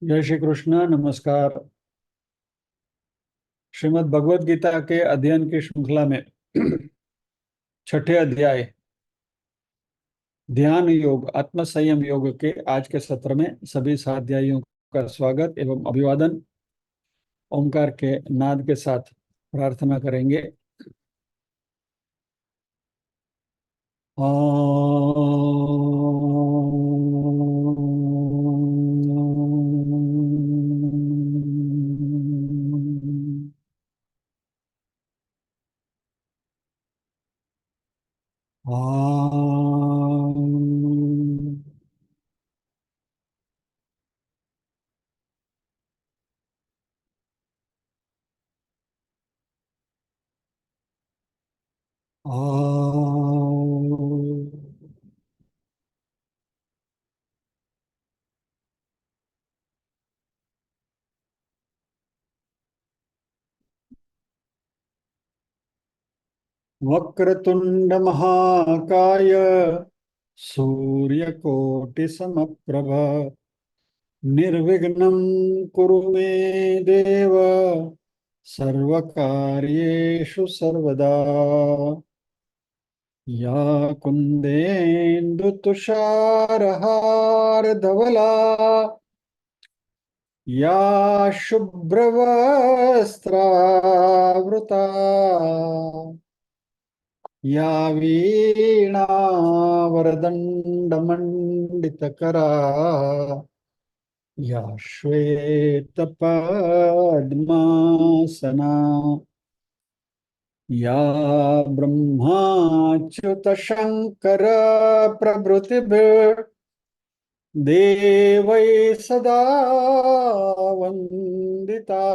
जय श्री कृष्ण। नमस्कार। श्रीमद् भगवद गीता के अध्ययन की श्रृंखला में छठे अध्याय ध्यान योग आत्म संयम योग के आज के सत्र में सभी साध्यायियों का स्वागत एवं अभिवादन। ओंकार के नाद के साथ प्रार्थना करेंगे। वक्रतुंड महाकाय सूर्यकोटि समप्रभ निर्विघ्नं कुरु मे देव सर्वकार्येषु सर्वदा। या कुन्देन्दु तुषारहार धवला या शुभ्रवस्त्रावृता या वीणावरदण्डमण्डितकरा या श्वेतपद्मासना या ब्रह्माच्युतशङ्कर प्रभृतिभिर्देवैः सदा वन्दिता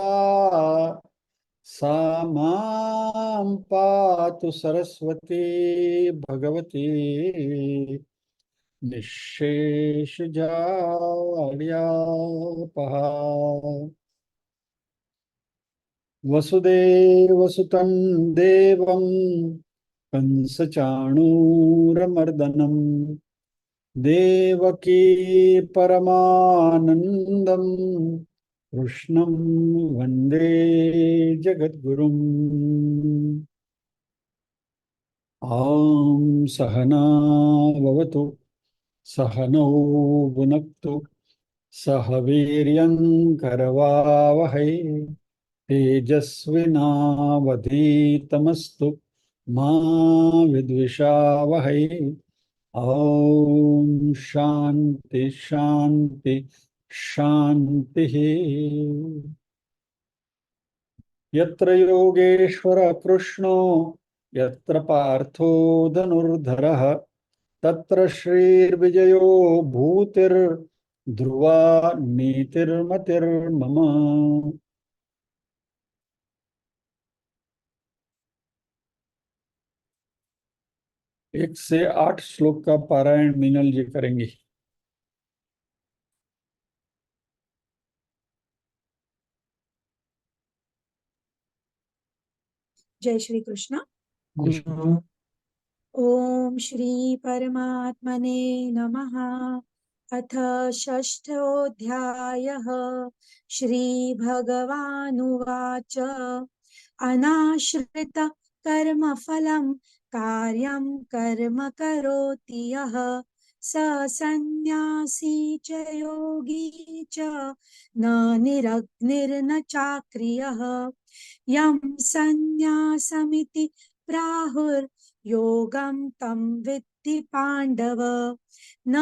सा मां पातु सरस्वती भगवती निःशेषजाड्यापहा। वसुदेवसुतं देवं कंसचाणूरमर्दनं देवकी परमानन्दं कृष्णं वन्दे जगद्गुरुम्। ॐ सहना भवतु सहनौ भुनक्तु सह वीर्यं करवावहै तेजस्विनावधीतमस्तु मा विद्विषावहै। ओम शांति शांति शांति। यत्र योगेश्वर कृष्णो यत्र पार्थो धनुर्धरः तत्र श्रीर्विजयो भूतिर्ध्रुवा नीतिर्मतिर्मम। 1 से 8 श्लोक का पारायण मीनल जी करेंगी। जय श्री कृष्ण। हम्म। ओम श्री परमात्मने नमः। अथ षष्ठोऽध्यायः। श्री भगवानुवाच अनाश्रित कर्मफलं कार्यं कर्म करोति यः स सन्न्यासी च योगी च न निरग्निर्न चाक्रियः। यं सन्न्यासमिति प्राहुर्योगं तं विद्धि पाण्डव। न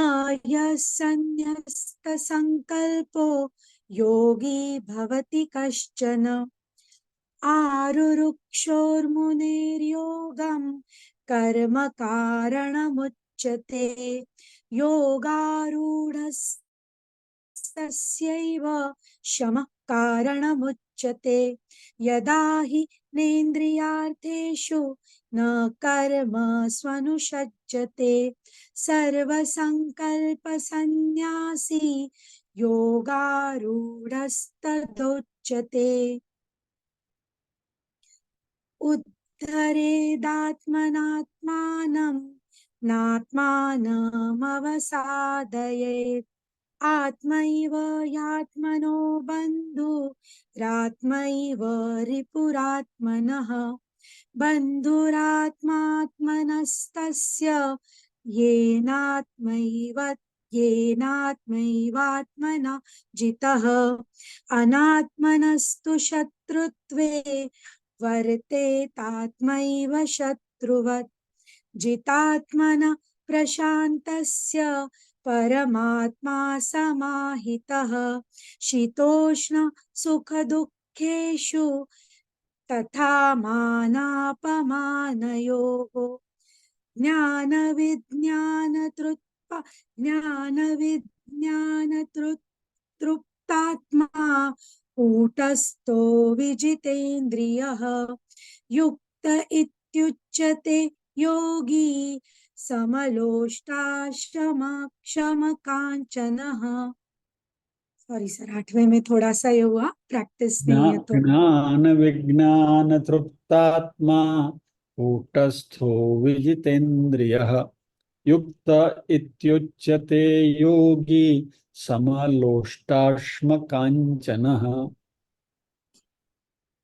यः सन्न्यस्तसङ्कल्पो योगी भवति कश्चन। आरुरुक्षोर्मुनेर्योगं कर्म कारणमुच्यते योगारूढस्तस्यैव शमः कारणमुच्यते। यदा हि नेन्द्रियार्थेषु न कर्मस्वनुषज्जते सर्वसङ्कल्पसन्न्यासी योगारूढस्तदोच्यते। उद्धरेदात्मनात्मानं नात्मानमवसादयेत् आत्मैव ह्यात्मनो बन्धुरात्मैव रिपुरात्मनः बन्धुरात्मात्मनस्तस्य येनात्मैव येनात्मैवात्मना जितः अनात्मनस्तु शत्रुत्वे वर्तेतात्मैव शत्रुवत् जितात्मनः प्रशान्तस्य परमात्मा समाहितः शीतोष्ण सुखदुःखेषु तथा मानापमानयोः ज्ञानविज्ञानतृप्तात्मा कूटस्थो विजितेन्द्रियः युक्त इत्युच्यते योगी समलोष्टाश्रमकाञ्चनः। सॉरी सर, 8वें में थोड़ा सा ये हुआ, प्रैक्टिस नहीं है तो। ज्ञान विज्ञान तृप्तात्मा कूटस्थो विजितेन्द्रियः युक्त इत्युच्यते योगी समलोष्टाश्म कांचनः।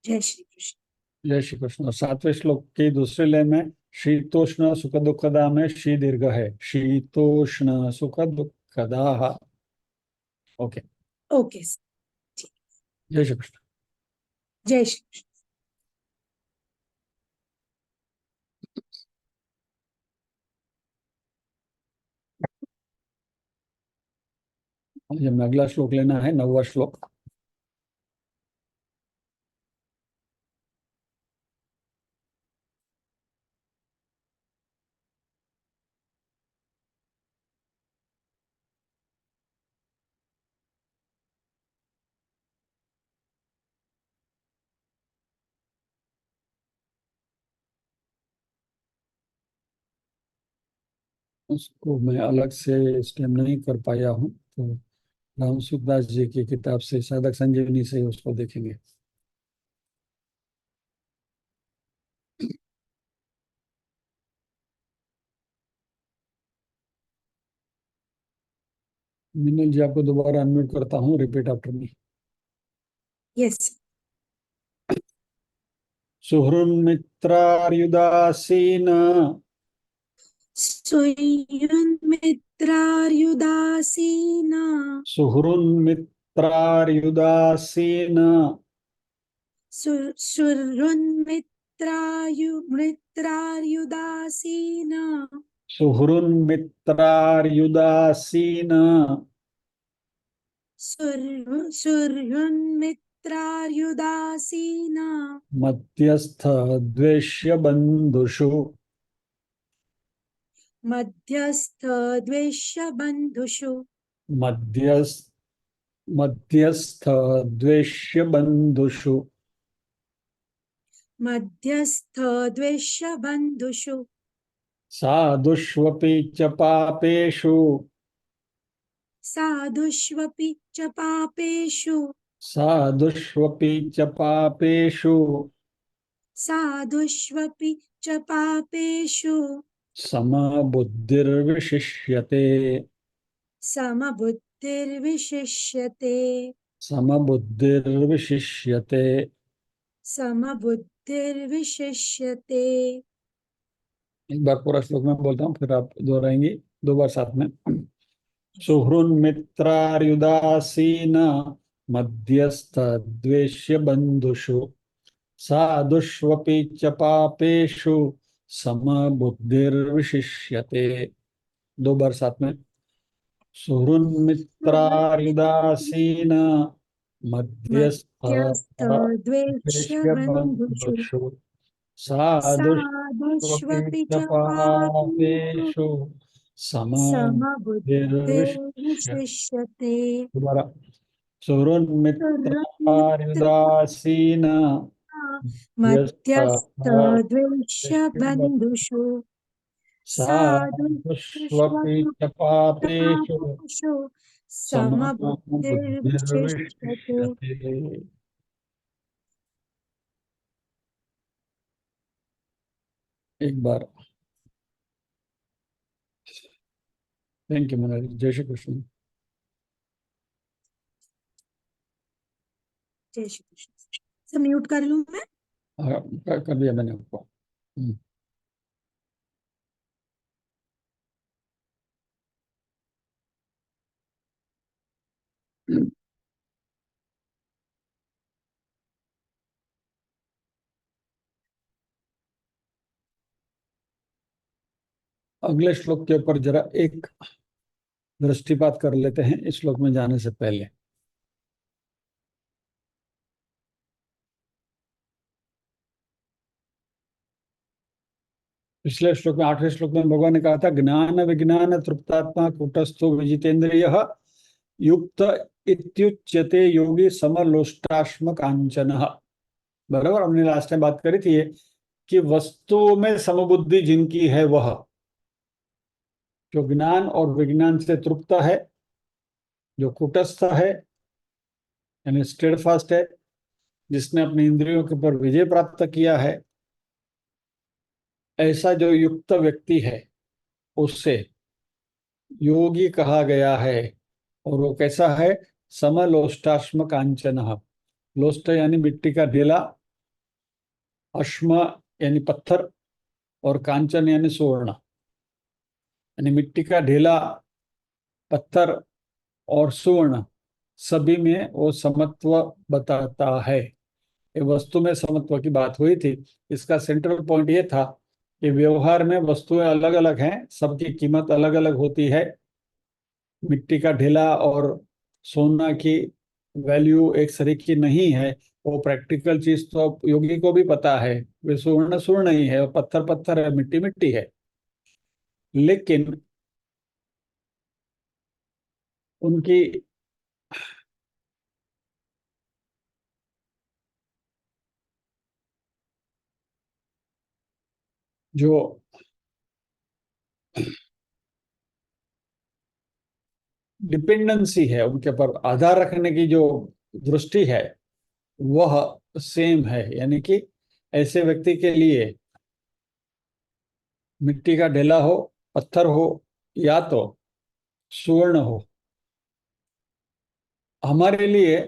जय श्री कृष्ण। जय श्री कृष्ण। और 7वें श्लोक के दूसरे लय में शीतोष्ण सुख दुखदा में शी दीर्घ है, शीतोष्ण सुख दुखदा। ओके, ओके सर, जय श्री कृष्ण। जय श्री कृष्ण। मुझे हमें अगला श्लोक लेना है, 9वां श्लोक। उसको मैं अलग से स्टेम नहीं कर पाया हूँ, तो राम सुखदास जी की किताब से, साधक संजीवनी से उसको देखेंगे। मिनल जी, आपको दोबारा अनम्यूट करता हूँ, रिपीट आफ्टर मी। यस। सुहृन्मित्रार्युदासीन सुयुन्मित्रार्युदासीन सुहृन्मित्रार्युदासीन सुहृन्मित्रार्युदासीन सुहृन्मित्रार्युदासीन सुहृन्मित्रार्युदासीन मध्यस्थ द्वेष्य बंधुषु मध्यस्थ द्वेष्य बन्धुषु मध्यस्थ मध्यस्थ द्वेष्य बंधुषु मध्यस्थ द्वेष्य बन्धुषु साधुष्वपि च पापेषु साधुष्वपि च पापेषु साधुष्वपि च पापेषु साधुष्वपि च पापेषु समबुद्धिर्विशिष्यते समबुद्धिर्विशिष्यते समबुद्धिर्विशिष्यते। समबुद्धिर्विशिष्यते। एक बार पूरा श्लोक में बोलता हूँ, फिर आप दोहराएंगी 2 बार साथ में। सुहृन्मित्रार्युदासीन मध्यस्थ द्वेष्य बंधुषु साधुष्वपि च पापेषु समबुद्धिर्विशिष्यते। 2 बार साथ में। सुहृन्मित्रार्युदासीन मध्यस्थ मध्यस्थ द्वेष्य द्वेष्य बन्धुषु बंधुषु साधुष्वपि साधुष्वपि च च पापेषु पापेषु समबुद्धिर्विशिष्यते। समबुद्धिर्विशिष्यते। दोबारा। सुहृन्मित्रार्युदासीन मध्यस्थ द्वेष्य मध्यस्थ बन्धुषु साधुष्वपि च पापेषु साधुष्वपिषु समबुद्धिर्विशिष्यते। समबुद्धिर्विशिष्यते। एक बार। Thank you Manoj. जय श्री कृष्ण। जय श्री कृष्ण सर। म्यूट कर लूं मैं? हाँ, कर दिया मैंने आपको। अगले श्लोक के ऊपर जरा एक दृष्टिपात कर लेते हैं इस श्लोक में जाने से पहले। पिछले श्लोक में 8वें श्लोक में भगवान ने कहा था ज्ञान विज्ञान तृप्तात्मा कूटस्थो विजितेंद्रिय युक्त इत्युच्यते योगी समलोष्टाश्म कांचन। बराबर, हमने लास्ट टाइम बात करी थी कि वस्तुओं में समबुद्धि जिनकी है वह जो ज्ञान और विज्ञान से तृप्त है, जो कूटस्थ है यानी स्टेडफास्ट है, जिसने अपनी इंद्रियों के ऊपर विजय प्राप्त किया है, ऐसा जो युक्त व्यक्ति है उससे योगी कहा गया है। और वो कैसा है? समलोष्टाश्म कांचन। लोष्ट यानी मिट्टी का ढेला, अश्म यानी पत्थर, और कांचन यानी स्वर्ण। यानी मिट्टी का ढेला, पत्थर और सुवर्ण, सभी में वो समत्व बताता है। ये वस्तु में समत्व की बात हुई थी। इसका सेंट्रल पॉइंट ये था कि व्यवहार में वस्तुएं अलग अलग हैं, सबकी कीमत अलग अलग होती है। मिट्टी का ढेला और सोना की वैल्यू एक सरीकी नहीं है। वो प्रैक्टिकल चीज तो अब योगी को भी पता है, वे स्वर्ण स्वर्ण ही है और पत्थर पत्थर है, मिट्टी मिट्टी है। लेकिन उनकी जो डिपेंडेंसी है, उनके पर आधार रखने की जो दृष्टि है वह सेम है। यानी कि ऐसे व्यक्ति के लिए मिट्टी का ढेला हो, पत्थर हो या तो स्वर्ण हो, हमारे लिए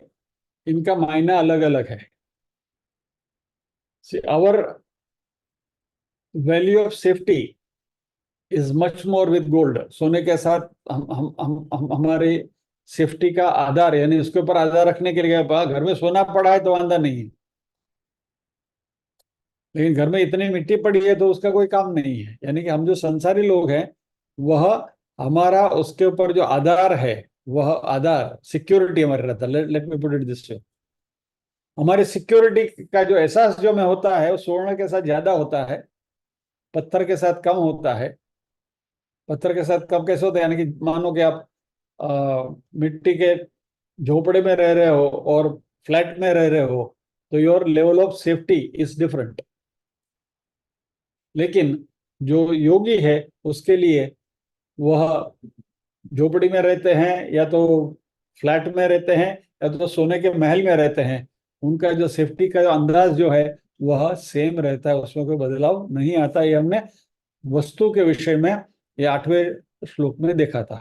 इनका मायना अलग अलग है। Our value of safety is much more with gold. सोने के साथ हमारे सेफ्टी का आधार, यानी उसके ऊपर आधार रखने के लिए घर में सोना पड़ा है तो वांदा नहीं है, लेकिन घर में इतनी मिट्टी पड़ी है तो उसका कोई काम नहीं है। यानी कि हम जो संसारी लोग हैं वह हमारा उसके ऊपर जो आधार है, वह आधार सिक्योरिटी हमारे रहता है। Let me put it this way, हमारी सिक्योरिटी का जो एहसास जो में होता है वो स्वर्ण के साथ ज्यादा होता है, पत्थर के साथ कम होता है। पत्थर के साथ कम कैसे होता है? यानी कि मानो कि आप मिट्टी के झोपड़े में रह रहे हो और फ्लैट में रह रहे हो, तो your level of safety is different. लेकिन जो योगी है उसके लिए, वह झोपड़ी में रहते हैं या तो फ्लैट में रहते हैं या तो सोने के महल में रहते हैं, उनका जो सेफ्टी का जो अंदाज जो है वह सेम रहता है, उसमें कोई बदलाव नहीं आता। ये हमने वस्तु के विषय में ये 8वें श्लोक में देखा था।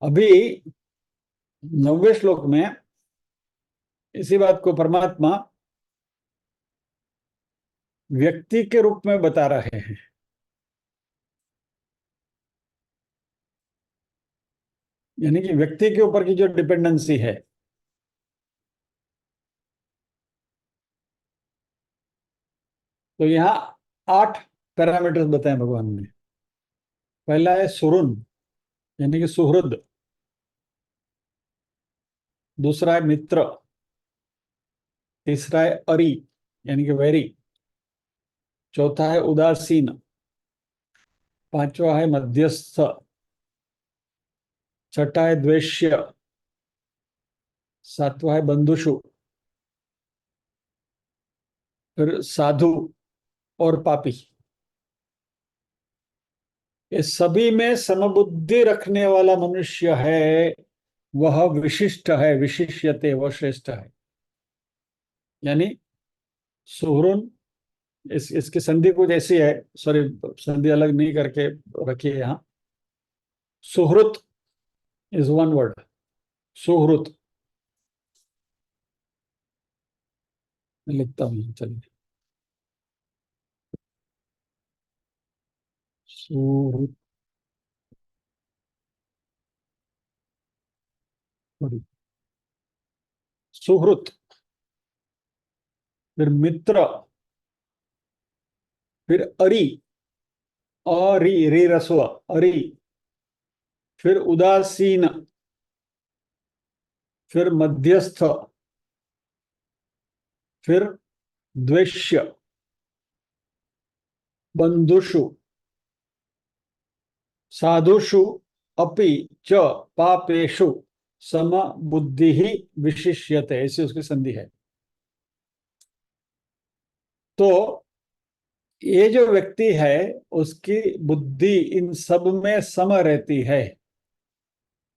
अभी 9वें श्लोक में इसी बात को परमात्मा व्यक्ति के रूप में बता रहे हैं। यानी कि व्यक्ति के ऊपर की जो डिपेंडेंसी है, तो यहाँ 8 पैरामीटर्स बताए भगवान ने। पहला है सुरुन यानी कि सुहृद, दूसरा है मित्र, तीसरा है अरि यानी कि वैरी, चौथा है उदासीन, पांचवा है मध्यस्थ, छठा है द्वेष्य, सातवां है बंधुषु, फिर साधु और पापी। ये सभी में समबुद्धि रखने वाला मनुष्य है, वह विशिष्ट है, विशिष्यते, वह श्रेष्ठ है। यानी सुहृन, इसकी संधि कुछ ऐसी है, सॉरी संधि अलग नहीं करके रखिए यहाँ। सुहृत इज वन वर्ड, सुहृत। मैं लिखता हूँ, चलिए। सुहृद, सुहृत, फिर मित्र, फिर अरी, अरी, रे रस्व, अरी, फिर उदासीन, फिर मध्यस्थ, फिर द्वेष्य, बंधुषु, साधुषु, अपि च पापेषु सम बुद्धि ही विशिष्यते, ऐसी उसकी संधि है। तो ये जो व्यक्ति है उसकी बुद्धि इन सब में सम रहती है।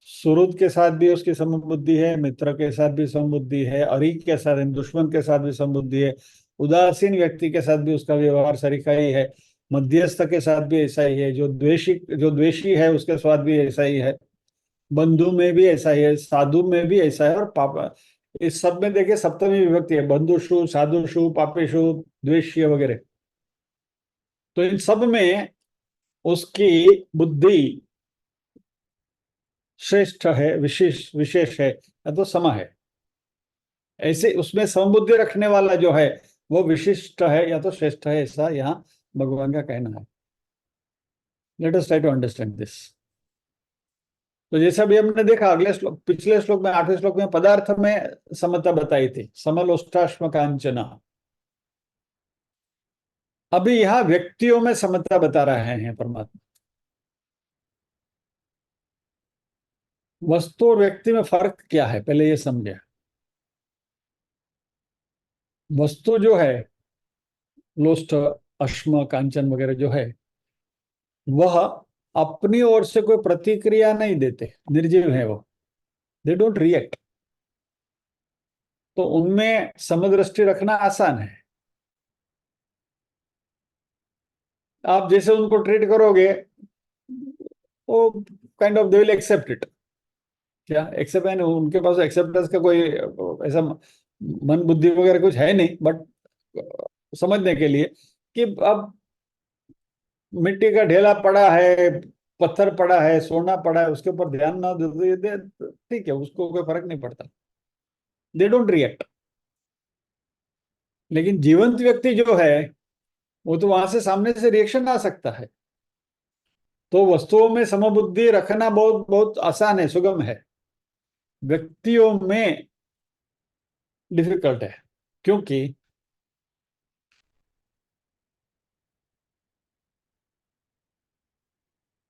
सुहृद के साथ भी उसकी समबुद्धि है, मित्र के साथ भी समबुद्धि है, अरी के साथ, दुश्मन के साथ भी समबुद्धि है, उदासीन व्यक्ति के साथ भी उसका व्यवहार सरीका ही है, मध्यस्थ के साथ भी ऐसा ही है, जो द्वेषी है उसके साथ भी ऐसा ही है, बंधु में भी ऐसा ही है, साधु में भी ऐसा है, और पापा, इस सब में देखिए सप्तमी विभक्ति है, बंधुषु, साधुषु, पापेषु, द्वेष्य वगैरह। तो इन सब में उसकी बुद्धि श्रेष्ठ है, विशेष विशेष है, या तो सम है। ऐसे उसमें समबुद्धि रखने वाला जो है वो विशिष्ट है या तो श्रेष्ठ है, ऐसा यहाँ भगवान का कहना है। Let us try to understand this. तो जैसा भी हमने देखा अगले श्लोक, पिछले श्लोक में, 8वें श्लोक में पदार्थ में समता बताई थी, समलोष्टाश्म कांचना। अभी यहाँ व्यक्तियों में समता बता रहे हैं परमात्मा। वस्तु और व्यक्ति में फर्क क्या है, पहले ये समझे। वस्तु जो है, लोष्ट, अश्म, कांचन वगैरह जो है, वह अपनी ओर से कोई प्रतिक्रिया नहीं देते, निर्जीव है वो, दे डोंट रिएक्ट। तो उनमें समदृष्टि रखना आसान है। आप जैसे उनको ट्रीट करोगे वो kind of they will accept it. क्या एक्सेप्ट है, उनके पास एक्सेप्टेंस का कोई ऐसा मन बुद्धि वगैरह कुछ है नहीं, बट समझने के लिए कि अब मिट्टी का ढेला पड़ा है, पत्थर पड़ा है, सोना पड़ा है, उसके ऊपर ध्यान ना दे, ठीक है, उसको कोई फर्क नहीं पड़ता, दे डोंट रिएक्ट। लेकिन जीवंत व्यक्ति जो है वो तो वहां से सामने से रिएक्शन आ सकता है। तो वस्तुओं में समबुद्धि रखना बहुत बहुत आसान है, सुगम है। व्यक्तियों में डिफिकल्ट है, क्योंकि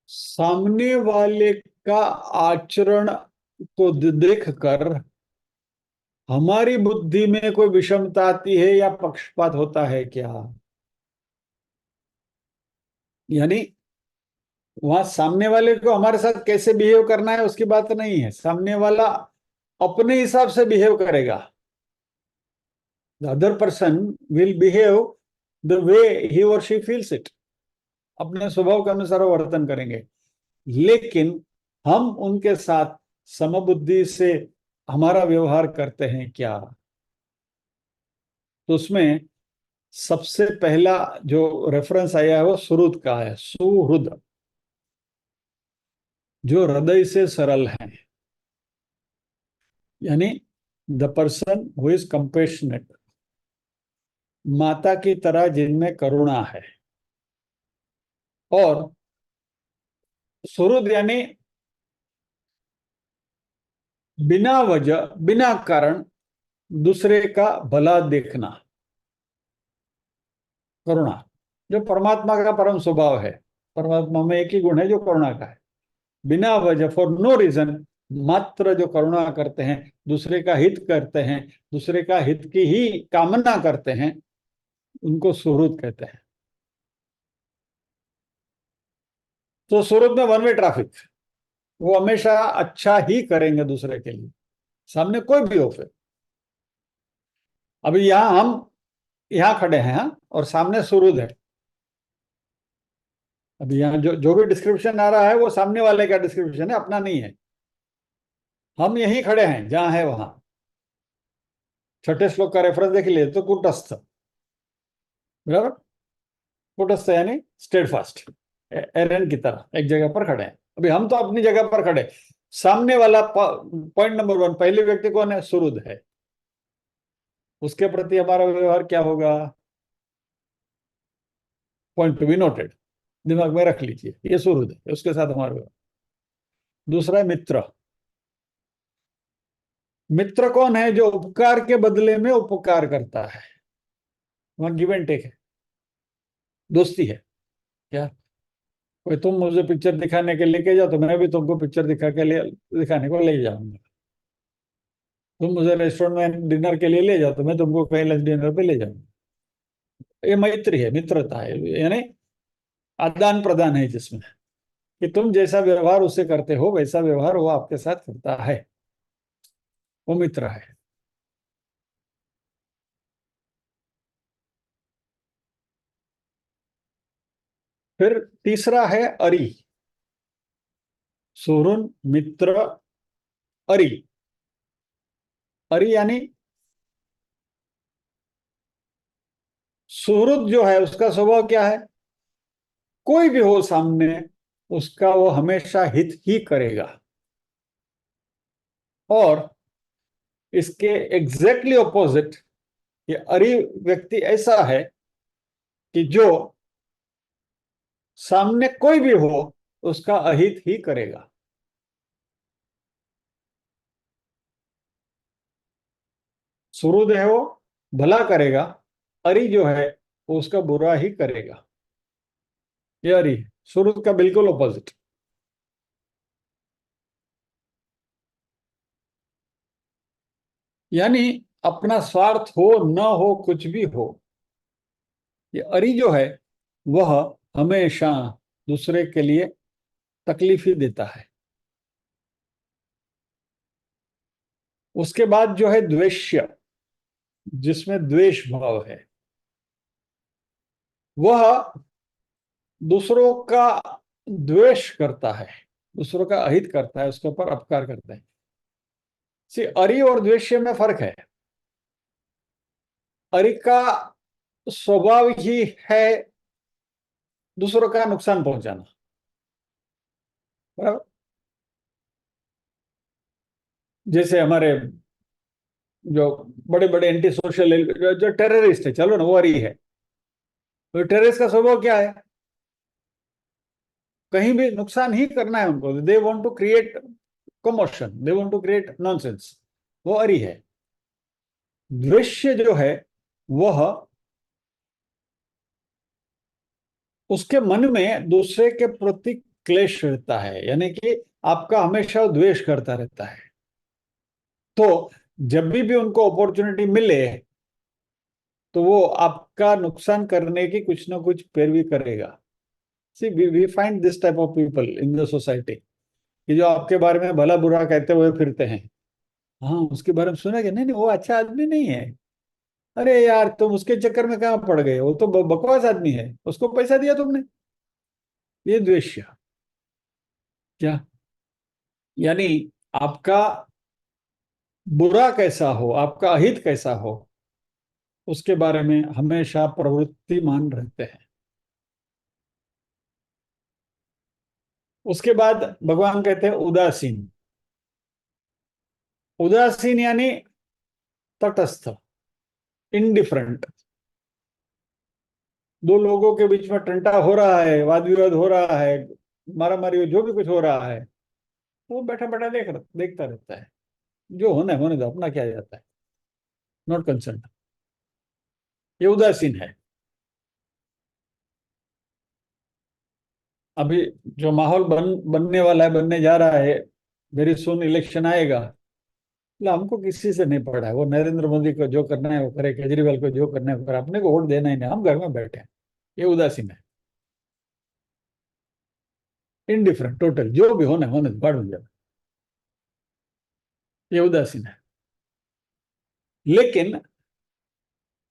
सामने वाले का आचरण को देखकर हमारी बुद्धि में कोई विषमता आती है या पक्षपात होता है क्या। यानी वहां सामने वाले को हमारे साथ कैसे बिहेव करना है उसकी बात नहीं है, सामने वाला अपने हिसाब से बिहेव करेगा। The other person will behave the way ही और शी फील्स इट, अपने स्वभाव के अनुसार वो वर्तन करेंगे। लेकिन हम उनके साथ समबुद्धि से हमारा व्यवहार करते हैं क्या। तो उसमें सबसे पहला जो रेफरेंस आया है वो सुहृद का है, सुहृद, जो हृदय से सरल है, यानी the person who is compassionate, माता की तरह जिनमें करुणा है। और सुहृद यानी बिना वजह, बिना कारण दूसरे का भला देखना, करुणा, जो परमात्मा का परम स्वभाव है। परमात्मा में एक ही गुण है जो करुणा का है। बिना वजह, फॉर नो रीजन, मात्र जो करुणा करते हैं, दूसरे का हित करते हैं, दूसरे का हित की ही कामना करते हैं, उनको सुहृद कहते हैं। तो सुहृद में वन वे ट्रैफिक, वो हमेशा अच्छा ही करेंगे दूसरे के लिए, सामने कोई भी हो। फिर अभी यहां हम यहां खड़े हैं, हाँ, और सामने सुहृद है। अभी यहाँ जो जो भी डिस्क्रिप्शन आ रहा है वो सामने वाले का डिस्क्रिप्शन है, अपना नहीं है। हम यहीं खड़े हैं जहां है वहां, छठे श्लोक का रेफरेंस देख लिए तो कूटस्थ, बराबर। कूटस्थ यानी स्टेडफास्ट, एरन की तरह एक जगह पर खड़े हैं। अभी हम तो अपनी जगह पर खड़े, सामने वाला पॉइंट नंबर 1, पहले व्यक्ति कौन है? सुहृद है। उसके प्रति हमारा व्यवहार क्या होगा? पॉइंट टू बी नोटेड, दिमाग में रख लीजिए, ये सुहृद है, उसके साथ हमारा व्यवहार। दूसरा है मित्र। मित्र कौन है? जो उपकार के बदले में उपकार करता है, वहां गिव एंड टेक है, दोस्ती है। क्या कोई तुम मुझे पिक्चर दिखाने के लिए लेके जाओ तो मैं भी तुमको पिक्चर दिखाने को ले जाऊंगा। तुम मुझे रेस्टोरेंट में डिनर के लिए ले जाओ तो मैं तुमको कहीं लंच डिनर पे ले जाऊंगा। ये मैत्री है, मित्रता है, यानी आदान प्रदान है जिसमें कि तुम जैसा व्यवहार उससे करते हो वैसा व्यवहार वो आपके साथ करता है, वो मित्र है। फिर तीसरा है अरि। सुहृद, मित्र, अरि। अरि यानी सुहृद जो है उसका स्वभाव क्या है? कोई भी हो सामने, उसका वो हमेशा हित ही करेगा। और इसके एग्जैक्टली ऑपोजिट, ये अरि व्यक्ति ऐसा है कि जो सामने कोई भी हो उसका अहित ही करेगा। सुहृद है वो भला करेगा, अरि जो है वो उसका बुरा ही करेगा। ये अरि है, सुहृद का बिल्कुल ऑपोजिट। यानी अपना स्वार्थ हो न हो कुछ भी हो, ये अरि जो है वह हमेशा दूसरे के लिए तकलीफ ही देता है। उसके बाद जो है द्वेष्य, जिसमें द्वेष भाव है, वह दूसरों का द्वेष करता है, दूसरों का अहित करता है, उसके ऊपर अपकार करता है। सी अरि और द्वेष्य में फर्क है। अरि का स्वभाव ही है दूसरों का नुकसान पहुंचाना, बराबर। जैसे हमारे जो बड़े बड़े एंटी सोशल जो टेररिस्ट है, चलो ना, वो अरि है। तो टेररिस्ट का स्वभाव क्या है? कहीं भी नुकसान ही करना है उनको, they want to create commotion, they want to create nonsense, वो अरि है। दृश्य जो है वह उसके मन में दूसरे के प्रति क्लेश रहता है, यानी कि आपका हमेशा वो द्वेष करता रहता है। तो जब भी उनको अपॉर्चुनिटी मिले तो वो आपका नुकसान करने की कुछ ना कुछ पैरवी करेगा। See we find this type of people in the society, कि जो आपके बारे में भला बुरा कहते हुए फिरते हैं। हाँ, उसके बारे में सुना कि नहीं नहीं वो अच्छा आदमी नहीं है, अरे यार तुम उसके चक्कर में कहाँ पड़ गए, वो तो बकवास आदमी है, उसको पैसा दिया तुमने। ये द्वेष्य। क्या यानी आपका बुरा कैसा हो, आपका अहित कैसा हो, उसके बारे में हमेशा प्रवृत्तिमान रहते हैं। उसके बाद भगवान कहते हैं उदासीन। उदासीन यानी तटस्थ, इनडिफरेंट। दो लोगों के बीच में टंटा हो रहा है, वाद विवाद हो रहा है, मारा मारी जो भी कुछ हो रहा है, वो बैठा बैठा देखता रहता है। जो होना है होने दो, अपना क्या जाता है, नॉट कंसर्न। ये उदासीन है। अभी जो माहौल बनने वाला है, बनने जा रहा है, वेरी सुन इलेक्शन आएगा, मतलब हमको किसी से नहीं पड़ा है, वो नरेंद्र मोदी को जो करना है वो करे, केजरीवाल को जो करना है वो करे, अपने को वोट देना ही नहीं, हम घर में बैठे हैं। ये उदासीन है, इनडिफरेंट, टोटल, जो भी होना है होने दो, बाढ़ में जाए, ये उदासीन है। लेकिन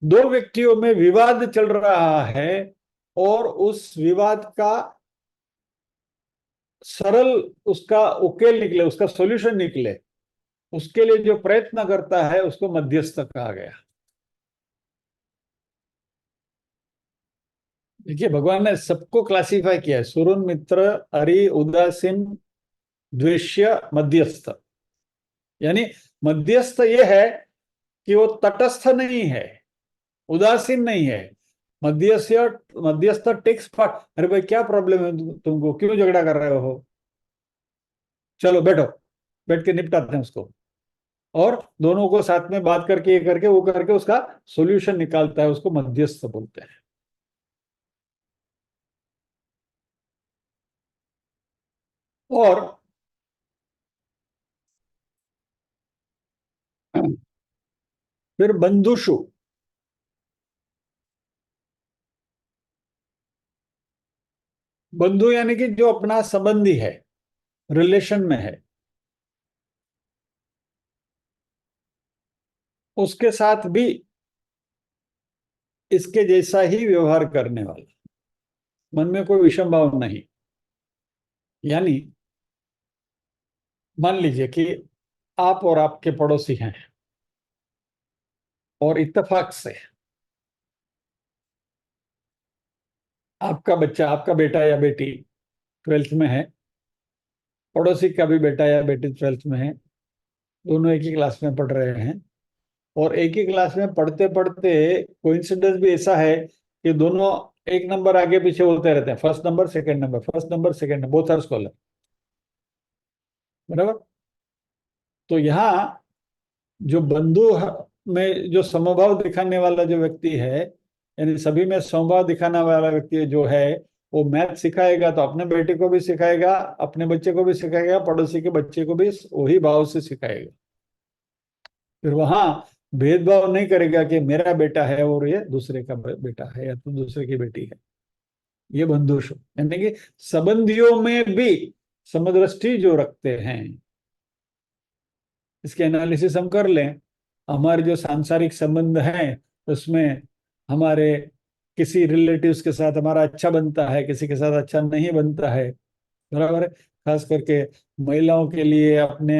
दो व्यक्तियों में विवाद चल रहा है और उस विवाद का सरल उसका उकेल निकले, उसका सॉल्यूशन निकले, उसके लिए जो प्रयत्न करता है उसको मध्यस्थ कहा गया। देखिए, भगवान ने सबको क्लासिफाई किया है, सुरुन, मित्र, अरि, उदासीन, द्वेष्य, मध्यस्थ। यानी मध्यस्थ ये है कि वो तटस्थ नहीं है, उदासीन नहीं है। मध्यस्थ मध्यस्थ टेक्स पार्ट। अरे भाई, क्या प्रॉब्लम है तुमको, क्यों झगड़ा कर रहे हो, चलो बैठो, बैठ के निपटाते हैं उसको। और दोनों को साथ में बात करके, ये करके वो करके उसका सॉल्यूशन निकालता है, उसको मध्यस्थ बोलते हैं। और फिर बंधुषु। बंधु यानी कि जो अपना संबंधी है, रिलेशन में है, उसके साथ भी इसके जैसा ही व्यवहार करने वाला, मन में कोई विषम भाव नहीं। यानी मान लीजिए कि आप और आपके पड़ोसी हैं, और इत्तेफाक से आपका बच्चा, आपका बेटा या बेटी 12th में है, पड़ोसी का भी बेटा या बेटी 12th में है, दोनों एक ही क्लास में पढ़ रहे हैं। और एक ही क्लास में पढ़ते पढ़ते कोइंसिडेंस भी ऐसा है कि दोनों एक नंबर आगे पीछे होते रहते हैं, first number second number, first number second number, both are scholar, बराबर। तो यहाँ जो बंधु में जो समभाव दिखाने वाला जो व्यक्ति है, यानी सभी में समभाव दिखाने वाला व्यक्ति जो है, वो मैथ सिखाएगा तो अपने बेटे को भी सिखाएगा, अपने बच्चे को भी सिखाएगा, पड़ोसी के बच्चे को भी वही भाव से सिखाएगा। फिर वहां भेदभाव नहीं करेगा कि मेरा बेटा है और ये दूसरे का बेटा है या तो दूसरे की बेटी है। ये बंधुष यानी कि संबंधियों में भी समदृष्टि जो रखते हैं। इसके एनालिसिस हम कर लें। हमारे जो सांसारिक संबंध हैं उसमें हमारे किसी रिलेटिव्स के साथ हमारा अच्छा बनता है, किसी के साथ अच्छा नहीं बनता है, बराबर है। खास करके महिलाओं के लिए अपने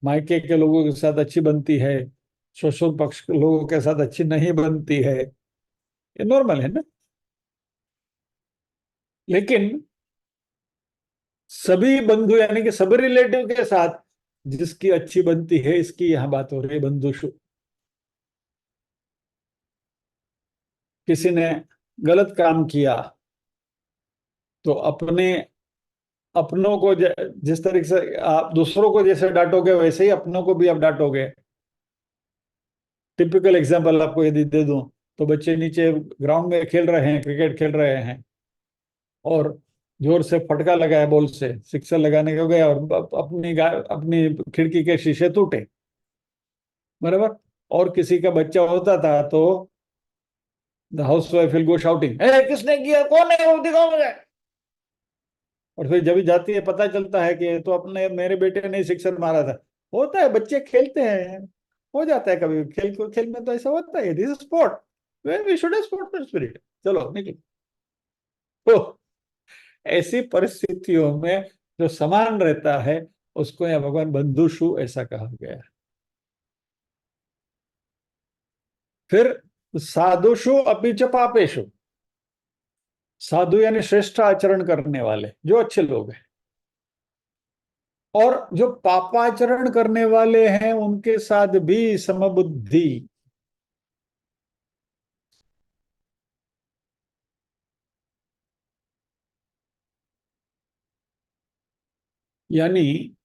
मायके के लोगों के साथ अच्छी बनती है, ससुर पक्ष के लोगों के साथ अच्छी नहीं बनती है, ये नॉर्मल है ना। लेकिन सभी बंधु यानी कि सभी रिलेटिव के साथ जिसकी अच्छी बनती है, इसकी यहां बात हो रही है बंधुषु। किसी ने गलत काम किया तो अपने अपनों को जिस तरीके से आप दूसरों को जैसे डांटोगे वैसे ही अपनों को भी आप डांटोगे। टिपिकल एग्जांपल आपको यदि दे दूं तो बच्चे नीचे ग्राउंड में खेल रहे हैं, क्रिकेट खेल रहे हैं, और जोर से फटका लगा है बॉल से, सिक्सर लगाने को गया और अपनी खिड़की के शीशे टूटे, बराबर। और किसी का बच्चा होता था तो the housewife will go shouting, ए किसने किया, कौन है वो, दिखाओ मुझे। और फिर जब जाती है पता चलता है कि तो अपने मेरे बेटे ने सिक्सर मारा था। होता है, बच्चे खेलते हैं, हो जाता है कभी, खेल में तो ऐसा होता है, this sport, we should have sport spirit, चलो निकलो। तो ऐसी परिस्थितियों में जो समान रहता है उसको यहाँ भगवान बंधुषु ऐसा कहा गया है। फिर साधुषु अपि च पापेषु। साधु यानी श्रेष्ठ आचरण करने वाले, जो अच्छे लोग हैं। और जो पापाचरण करने वाले हैं उनके साथ भी समबुद्धि। यानी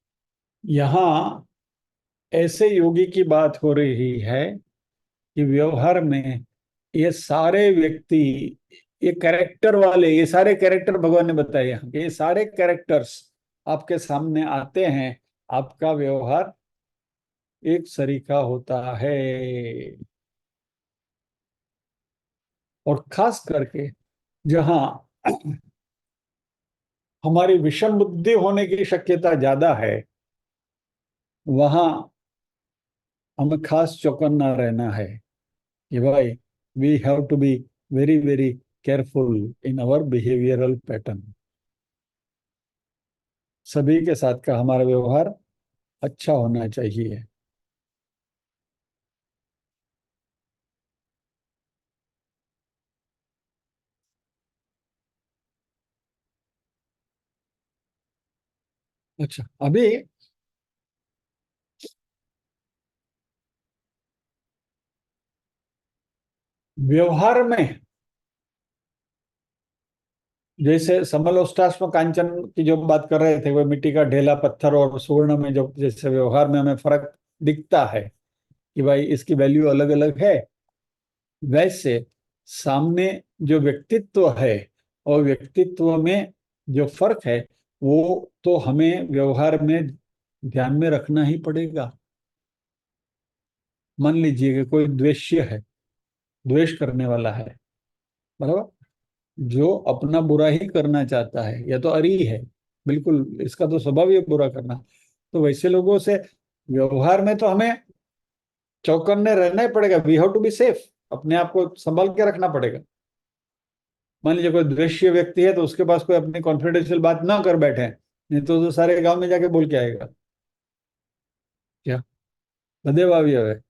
यहां ऐसे योगी की बात हो रही है कि व्यवहार में ये सारे व्यक्ति, ये कैरेक्टर वाले, ये सारे कैरेक्टर भगवान ने बताए यहाँ, ये सारे कैरेक्टर्स आपके सामने आते हैं, आपका व्यवहार एक सरीका होता है। और खास करके जहां हमारी विषम बुद्धि होने की शक्यता ज्यादा है, वहां हमें खास चौकन्ना रहना है कि भाई we have to be very very careful in our behavioural pattern. सभी के साथ का हमारा व्यवहार अच्छा होना चाहिए। अच्छा, अभी व्यवहार में जैसे समलोष्टाश्म कांचन की जो बात कर रहे थे, वो मिट्टी का ढेला, पत्थर और स्वर्ण में जो जैसे व्यवहार में हमें फर्क दिखता है कि भाई इसकी वैल्यू अलग अलग है, वैसे सामने जो व्यक्तित्व है और व्यक्तित्व में जो फर्क है, वो तो हमें व्यवहार में ध्यान में रखना ही पड़ेगा। मान लीजिए कि कोई द्वेष्य है, द्वेष करने वाला है, बराबर, जो अपना बुरा ही करना चाहता है, या तो अरी है, बिल्कुल इसका तो स्वभाव ही है बुरा करना। तो वैसे लोगों से व्यवहार में तो हमें चौकन्ने रहना ही पड़ेगा। We have to be safe, अपने आप को संभाल के रखना पड़ेगा। मान लीजिए कोई द्वेष्य व्यक्ति है, तो उसके पास कोई अपनी कॉन्फिडेंशियल बात ना कर बैठे, नहीं तो सारे गांव में जाके बोल के आएगा क्या, बदे भावी है।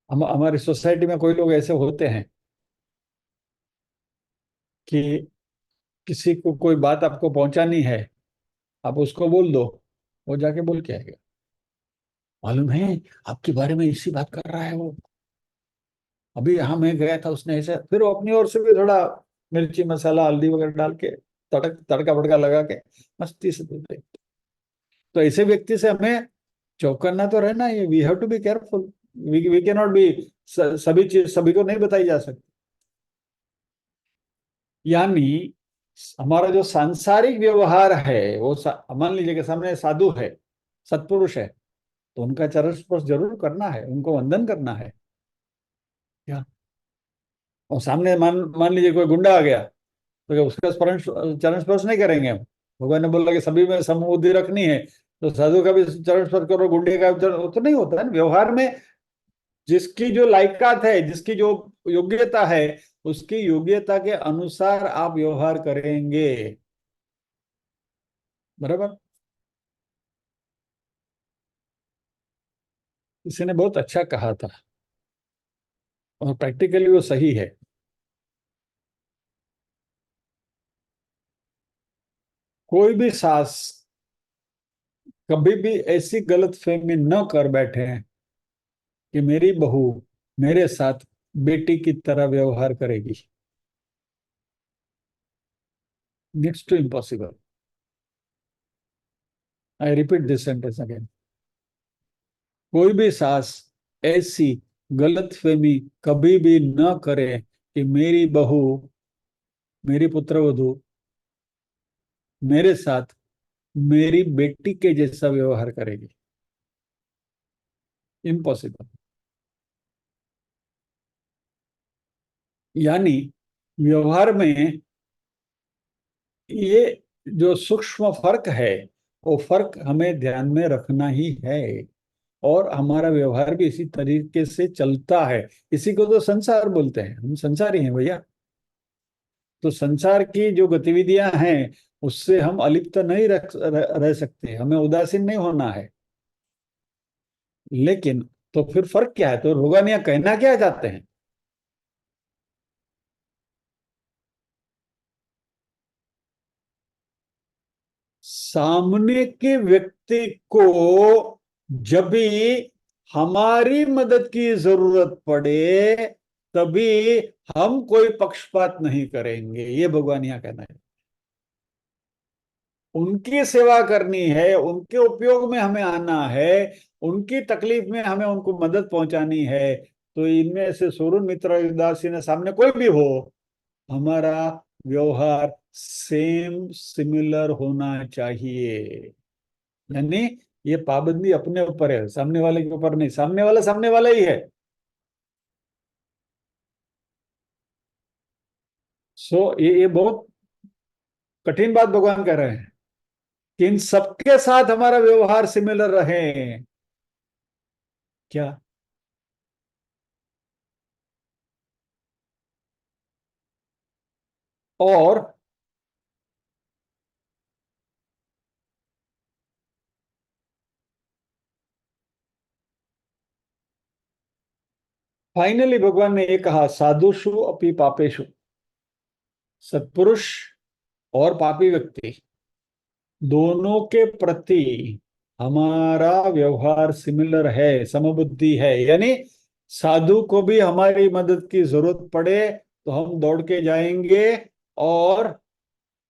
हम हमारी सोसाइटी में कोई लोग ऐसे होते हैं कि किसी को कोई बात आपको पहुंचानी है, आप उसको बोल दो, वो जाके बोल के आएगा, मालूम है आपके बारे में इसी बात कर रहा है वो, अभी यहाँ मैं गया था उसने ऐसे, फिर वो अपनी ओर से भी थोड़ा मिर्ची मसाला हल्दी वगैरह डाल के तड़का वड़का लगा के मस्ती से देते। तो ऐसे व्यक्ति से हमें चौकन्ना तो रहना ही, we have to be careful. We can not be, सभी चीज सभी को नहीं बताई जा सकती। यानी हमारा जो सांसारिक व्यवहार है वो मान लीजिए कि सामने साधु है, सत्पुरुष है, तो उनका चरण स्पर्श जरूर करना है, उनको वंदन करना है क्या। और सामने मान मान लीजिए कोई गुंडा आ गया, तो क्या उसका स्मरण चरण स्पर्श नहीं करेंगे हम। भगवान ने बोला कि सभी में समबुद्धि रखनी है, तो साधु का भी चरण स्पर्श करो, गुंडे का भी वो तो नहीं होता है ना। व्यवहार में जिसकी जो लायकात है, जिसकी जो योग्यता है, उसकी योग्यता के अनुसार आप व्यवहार करेंगे, बराबर। किसी ने बहुत अच्छा कहा था, और प्रैक्टिकली वो सही है। कोई भी सास कभी भी ऐसी गलतफहमी न कर बैठे कि मेरी बहू मेरे साथ बेटी की तरह व्यवहार करेगी। Next to impossible. I repeat this sentence again. कोई भी सास ऐसी गलतफहमी कभी भी न करे कि मेरी बहू, मेरी पुत्रवधू मेरे साथ मेरी बेटी के जैसा व्यवहार करेगी। इम्पॉसिबल। यानी व्यवहार में ये जो सूक्ष्म फर्क है, वो फर्क हमें ध्यान में रखना ही है। और हमारा व्यवहार भी इसी तरीके से चलता है। इसी को तो संसार बोलते हैं, हम संसारी हैं भैया। तो संसार की जो गतिविधियां हैं, उससे हम अलिप्त नहीं रह सकते, हमें उदासीन नहीं होना है। लेकिन तो फिर फर्क क्या है, तो रोगानिया कहना क्या चाहते हैं। सामने के व्यक्ति को जब भी हमारी मदद की जरूरत पड़े, तभी हम कोई पक्षपात नहीं करेंगे, ये भगवान यहाँ कहना है। उनकी सेवा करनी है, उनके उपयोग में हमें आना है, उनकी तकलीफ में हमें उनको मदद पहुंचानी है। तो इनमें से सोरुन मित्र उदासी ने सामने कोई भी हो, हमारा व्यवहार सेम सिमिलर होना चाहिए। यानी ये पाबंदी अपने ऊपर है, सामने वाले के ऊपर नहीं। सामने वाला ही है। सो ये बहुत कठिन बात भगवान कह रहे हैं कि इन सबके साथ हमारा व्यवहार सिमिलर रहे क्या। और फाइनली भगवान ने ये कहा, साधुषु अपि पापेषु, सत्पुरुष और पापी व्यक्ति दोनों के प्रति हमारा व्यवहार सिमिलर है, समबुद्धि है। यानी साधु को भी हमारी मदद की जरूरत पड़े तो हम दौड़ के जाएंगे, और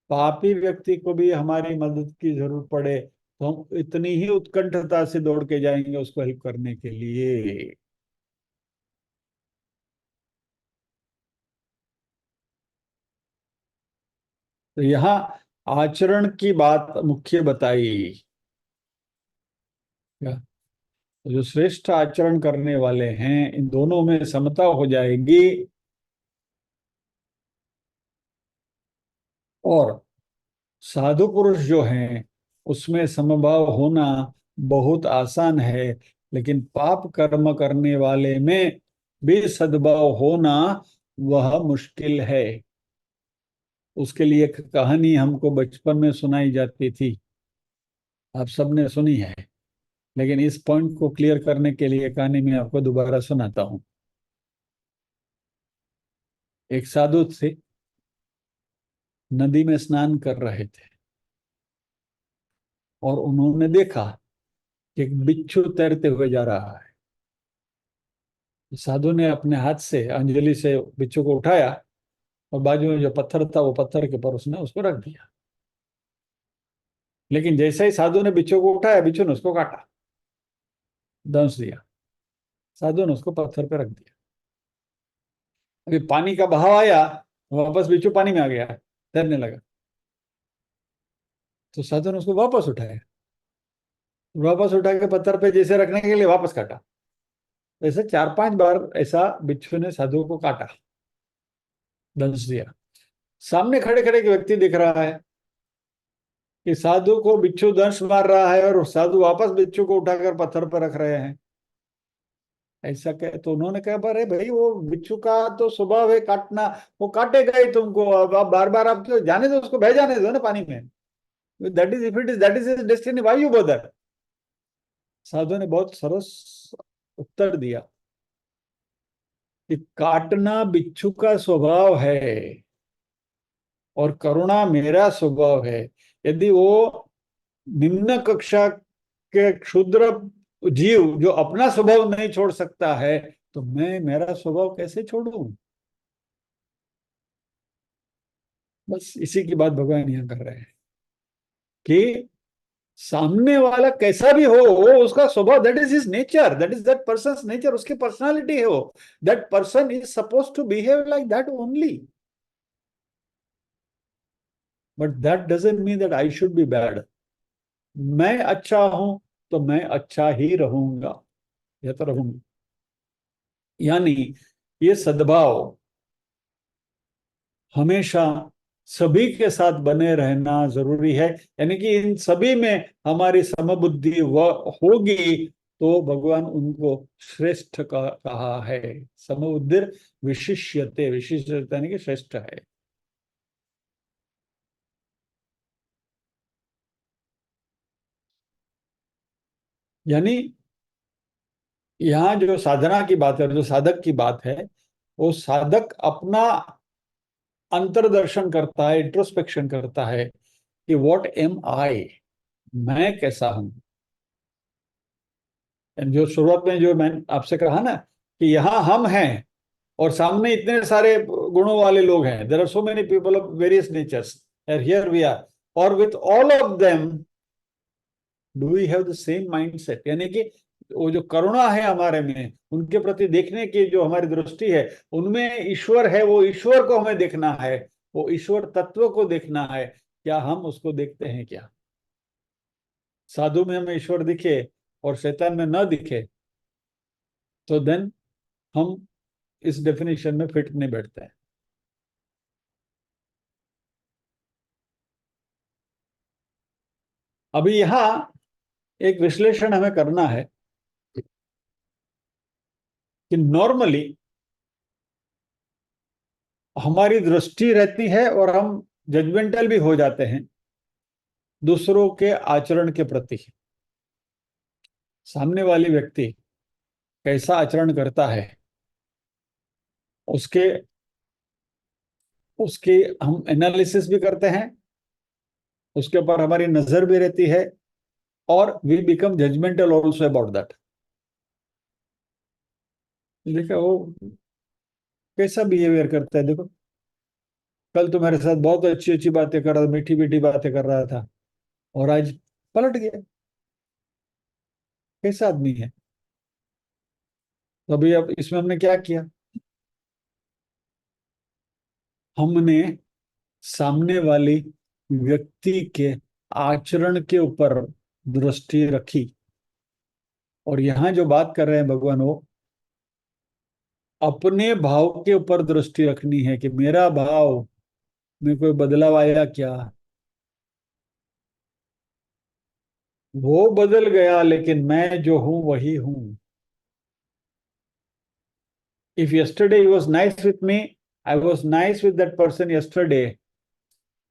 पापी व्यक्ति को भी हमारी मदद की जरूरत पड़े तो हम इतनी ही उत्कंठता से दौड़ के जाएंगे उसको हेल्प करने के लिए। तो यहाँ आचरण की बात मुख्य बताई। क्या? जो श्रेष्ठ आचरण करने वाले हैं इन दोनों में समता हो जाएगी, और साधु पुरुष जो हैं उसमें समभाव होना बहुत आसान है, लेकिन पाप कर्म करने वाले में भी सद्भाव होना वह मुश्किल है। उसके लिए एक कहानी हमको बचपन में सुनाई जाती थी, आप सबने सुनी है, लेकिन इस पॉइंट को क्लियर करने के लिए कहानी मैं आपको दोबारा सुनाता हूँ। एक साधु थे, नदी में स्नान कर रहे थे, और उन्होंने देखा कि एक बिच्छू तैरते हुए जा रहा है। साधु ने अपने हाथ से अंजलि से बिच्छू को उठाया, और बाजू में जो पत्थर था वो पत्थर के ऊपर उसने उसको रख दिया। लेकिन जैसे ही साधु ने बिच्छू को उठाया, बिच्छू ने उसको काटा, दंश दिया। साधु ने उसको पत्थर पे रख दिया। अभी पानी का बहाव आया, वापस बिच्छू पानी में आ गया, तैरने लगा। तो साधु ने उसको वापस उठाया, वापस उठा के पत्थर पे जैसे रखने के लिए वापस काटा। ऐसे 4-5 बार ऐसा बिच्छू ने साधु को काटा, दंश दिया। सामने खड़े खड़े एक व्यक्ति दिख रहा है कि साधु को बिच्छू दंश मार रहा है और साधु वापस बिच्छू को उठाकर पत्थर पर रख रहे हैं। ऐसा कह तो उन्होंने कहा, अरे भाई वो बिच्छू का तो स्वभाव है काटना, वो काटेगा ही तुमको। अब आप बार बार आप क्यों, जाने दो उसको, बह जाने दो ना पानी में। That is, if it is that is his destiny, why you bother. साधु ने बहुत सरस उत्तर दिया कि काटना बिच्छू का स्वभाव है और करुणा मेरा स्वभाव है। यदि वो निम्न कक्षा के क्षुद्र जीव जो अपना स्वभाव नहीं छोड़ सकता है, तो मैं मेरा स्वभाव कैसे छोड़ूं। बस इसी की बात भगवान यहाँ कर रहे हैं कि सामने वाला कैसा भी हो, उसका स्वभाव, that is his nature, that is that person's nature, उसकी पर्सनालिटी है वो। That person is suppose to behave like that only, but that doesn't mean that I should be bad. मैं अच्छा हूं तो मैं अच्छा ही रहूंगा, या तो रहूंगा। यानी ये सद्भाव हमेशा सभी के साथ बने रहना जरूरी है। यानी कि इन सभी में हमारी समबुद्धि होगी तो भगवान उनको श्रेष्ठ कहा है। समबुद्धि विशिष्यते, विशिष्यते यानी कि श्रेष्ठ है। यानी यहाँ जो साधना की बात है, जो साधक की बात है, वो साधक अपना अंतर्दर्शन करता है, इंट्रोस्पेक्शन करता है कि व्हाट एम आई, मैं कैसा हूं। जो शुरुआत में जो मैंने आपसे कहा ना कि यहाँ हम हैं और सामने इतने सारे गुणों वाले लोग हैं, there are so many people of various natures, and here we are, और with all of them do we have the same mindset. यानी कि वो जो करुणा है हमारे में, उनके प्रति देखने की जो हमारी दृष्टि है, उनमें ईश्वर है, वो ईश्वर को हमें देखना है, वो ईश्वर तत्व को देखना है। क्या हम उसको देखते हैं क्या? साधु में हमें ईश्वर दिखे और शैतान में न दिखे, तो देन हम इस डेफिनेशन में फिट नहीं बैठते हैं। अभी यहाँ एक विश्लेषण हमें करना है कि नॉर्मली हमारी दृष्टि रहती है और हम जजमेंटल भी हो जाते हैं दूसरों के आचरण के प्रति। सामने वाली व्यक्ति कैसा आचरण करता है, उसके उसकी हम एनालिसिस भी करते हैं, उसके ऊपर हमारी नजर भी रहती है, और we become judgemental also about that. देखो वो कैसा बिहेवियर करता है, देखो कल तो मेरे साथ बहुत अच्छी अच्छी बातें कर रहा था, मीठी मीठी बातें कर रहा था, और आज पलट गया। कैसा आदमी है? तो अभी अब इसमें हमने क्या किया? हमने सामने वाली व्यक्ति के आचरण के ऊपर दृष्टि रखी, और यहाँ जो बात कर रहे हैं भगवान, वो अपने भाव के ऊपर दृष्टि रखनी है कि मेरा भाव में कोई बदलाव आया क्या। वो बदल गया, लेकिन मैं जो हूं वही हूं। If yesterday he was nice with me, I was nice with that person yesterday.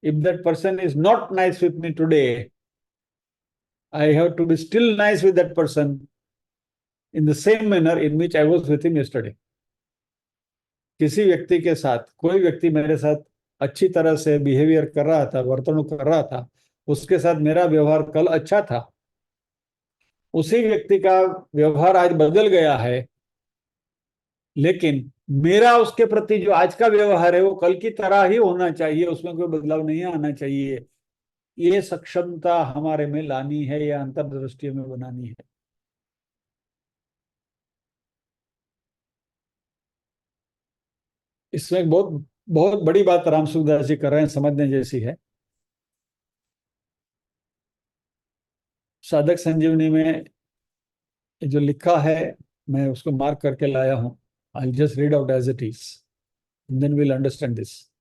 If that person is not nice with me today, I have to be still nice with that person in the same manner in which I was with him yesterday. किसी व्यक्ति के साथ, कोई व्यक्ति मेरे साथ अच्छी तरह से बिहेवियर कर रहा था, वर्तणूक कर रहा था, उसके साथ मेरा व्यवहार कल अच्छा था, उसी व्यक्ति का व्यवहार आज बदल गया है, लेकिन मेरा उसके प्रति जो आज का व्यवहार है वो कल की तरह ही होना चाहिए, उसमें कोई बदलाव नहीं आना चाहिए। ये सक्षमता हमारे में लानी है, या अंतर्दृष्टि में बनानी है। इसमें एक बहुत बहुत बड़ी बात राम सुखदास जी कर रहे हैं, समझने जैसी है। साधक संजीवनी में जो लिखा है, मैं उसको मार्क करके लाया हूं। I just read out as it is, then will understand this.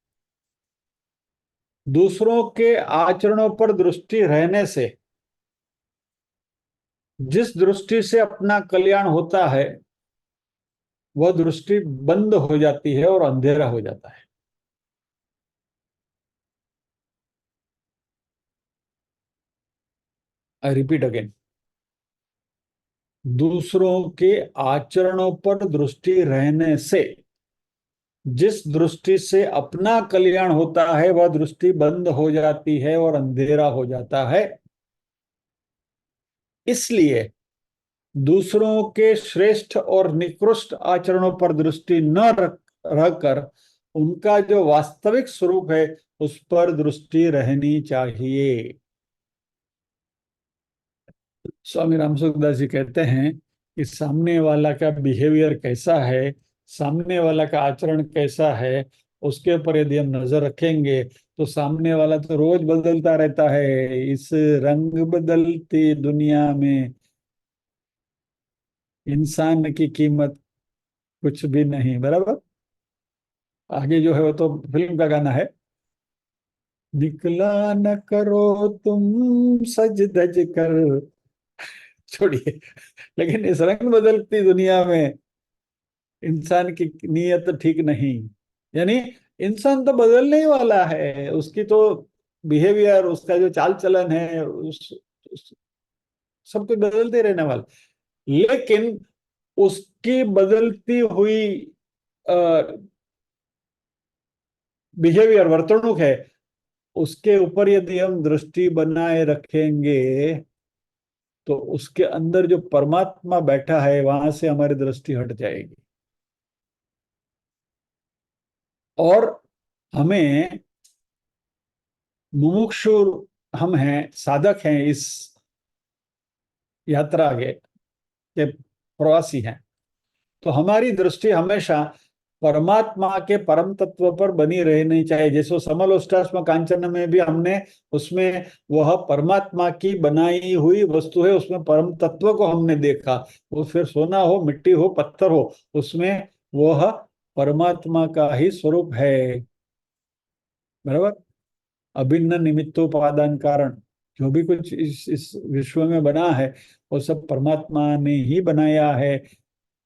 दूसरों के आचरणों पर दृष्टि रहने से जिस दृष्टि से अपना कल्याण होता है, वह दृष्टि बंद हो जाती है और अंधेरा हो जाता है। I repeat again. दूसरों के आचरणों पर दृष्टि रहने से जिस दृष्टि से अपना कल्याण होता है, वह दृष्टि बंद हो जाती है और अंधेरा हो जाता है। इसलिए दूसरों के श्रेष्ठ और निकृष्ट आचरणों पर दृष्टि न रहकर उनका जो वास्तविक स्वरूप है उस पर दृष्टि रहनी चाहिए। स्वामी रामसुखदास जी कहते हैं कि सामने वाला का बिहेवियर कैसा है, सामने वाला का आचरण कैसा है, उसके ऊपर यदि हम नजर रखेंगे तो सामने वाला तो रोज बदलता रहता है। इस रंग बदलती दुनिया में इंसान की कीमत कुछ भी नहीं, बराबर। आगे जो है वो तो फिल्म का गाना है, निकला न करो तुम सज धज कर, छोड़िए। लेकिन इस रंग बदलती दुनिया में इंसान की नीयत ठीक नहीं। यानी इंसान तो बदलने ही वाला है, उसकी तो बिहेवियर, उसका जो चाल चलन है, सब कुछ बदलते रहने वाला। लेकिन उसकी बदलती हुई बिहेवियर, वर्तणूक है, उसके ऊपर यदि हम दृष्टि बनाए रखेंगे तो उसके अंदर जो परमात्मा बैठा है वहां से हमारी दृष्टि हट जाएगी। और हमें मुमुक्षु, हम हैं, साधक हैं, इस यात्रा के प्रवासी हैं, तो हमारी दृष्टि हमेशा परमात्मा के परम तत्व पर बनी रहनी चाहिए। जैसे समलोष्टाश्म कांचन में भी हमने उसमें वह परमात्मा की बनाई हुई वस्तु है, उसमें परम तत्व को हमने देखा। वो फिर सोना हो, मिट्टी हो, पत्थर हो, उसमें वह परमात्मा का ही स्वरूप है, बराबर। अभिन्न निमित्तोपादान कारण, जो भी कुछ इस विश्व में बना है वो सब परमात्मा ने ही बनाया है,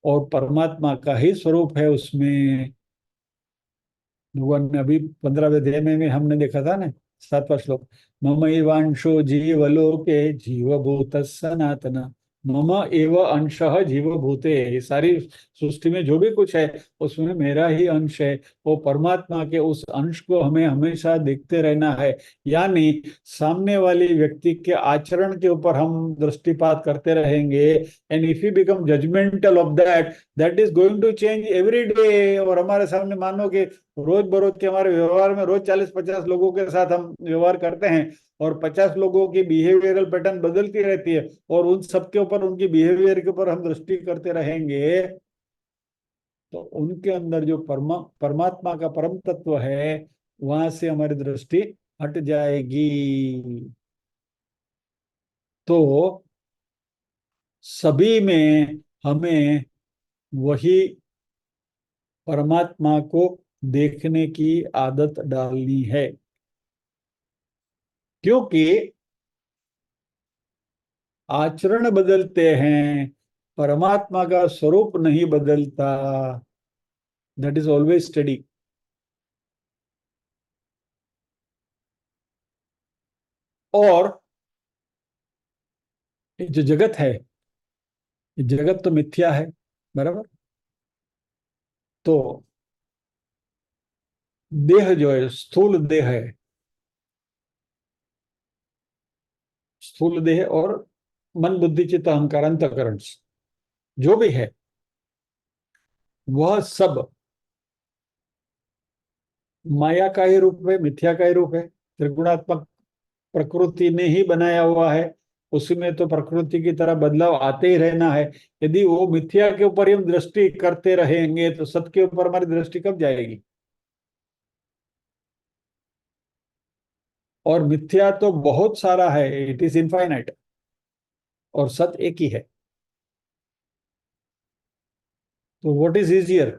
और परमात्मा का ही स्वरूप है उसमें। भगवान ने अभी 15वें अध्याय में हमने देखा था ना, 7वां श्लोक, मम एवांशो जीवलोके जीवभूत सनातन, मम एव अंशः जीवभूते। ये सारी सृष्टि में जो भी कुछ है उसमें मेरा ही अंश है, वो परमात्मा के उस अंश को हमें हमेशा देखते रहना है। यानी सामने वाली व्यक्ति के आचरण के ऊपर हम दृष्टिपात करते रहेंगे, and if you become judgemental of that, that is going to change every day. और हमारे सामने मानो कि रोज बरोज के हमारे व्यवहार में रोज 40-50 लोगों के साथ हम व्यवहार करते हैं, और 50 लोगों की बिहेवियरल पैटर्न बदलती रहती है, और उन सबके ऊपर उनकी बिहेवियर के ऊपर हम दृष्टि करते रहेंगे, तो उनके अंदर जो परमात्मा का परम तत्व है वहां से हमारी दृष्टि हट जाएगी। तो सभी में हमें वही परमात्मा को देखने की आदत डालनी है, क्योंकि आचरण बदलते हैं, परमात्मा का स्वरूप नहीं बदलता। That is always study. और ये जो जगत है, ये जगत तो मिथ्या है, बराबर। तो देह जो है, स्थूल देह है, स्थूल देह और मन बुद्धि चित्त अहंकार अंतःकरण जो भी है, वह सब माया का ही रूप है, मिथ्या का ही रूप है। त्रिगुणात्मक प्रकृति ने ही बनाया हुआ है, उसमें तो प्रकृति की तरह बदलाव आते ही रहना है। यदि वो मिथ्या के ऊपर ही हम दृष्टि करते रहेंगे तो सत्य के ऊपर हमारी दृष्टि कब जाएगी? और मिथ्या तो बहुत सारा है, इट इज इनफाइनाइट, और सत्य एक ही है। तो व्हाट इज इजियर,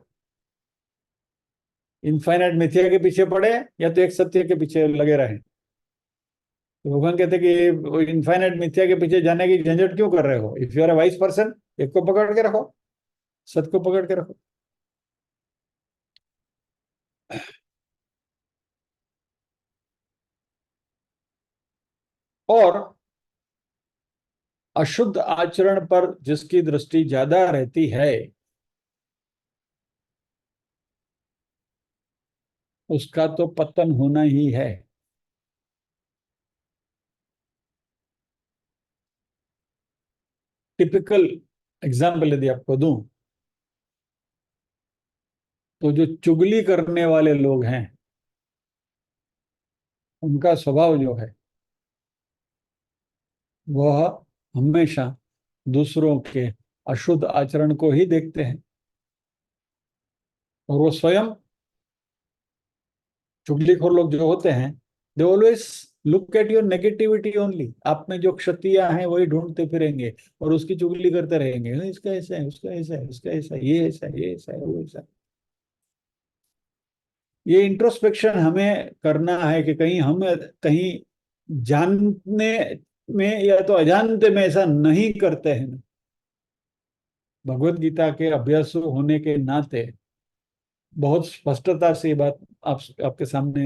इनफाइनाइट मिथ्या के पीछे पड़े या तो एक सत्य के पीछे लगे रहे? तो भगवान कहते हैं कि इनफाइनाइट मिथ्या के पीछे जाने की झंझट क्यों कर रहे हो? If you are a wise person, एक को पकड़ के रखो, सत्य को पकड़ के रखो। और अशुद्ध आचरण पर जिसकी दृष्टि ज्यादा रहती है, उसका तो पतन होना ही है। टिपिकल एग्जाम्पल यदि आपको दूं, तो जो चुगली करने वाले लोग हैं, उनका स्वभाव जो है, वह हमेशा दूसरों के अशुद्ध आचरण को ही देखते हैं, और वो स्वयं चुगलीखोर लोग जो होते हैं, they always look at your negativity only. आप में जो क्षतियां हैं वही ढूंढते फिरेंगे और उसकी चुगली करते रहेंगे। "हाँ, इसका ऐसा है, उसका ऐसा है, उसका ऐसा है, ये ऐसा है, ये ऐसा है, वो ऐसा है।" ये इंट्रोस्पेक्शन हमें करना है कि कहीं हम कहीं जानने में या तो अजानते में ऐसा नहीं करते हैं। भगवत गीता के अभ्यासु होने के नाते बहुत स्पष्टता से ये बात आपके सामने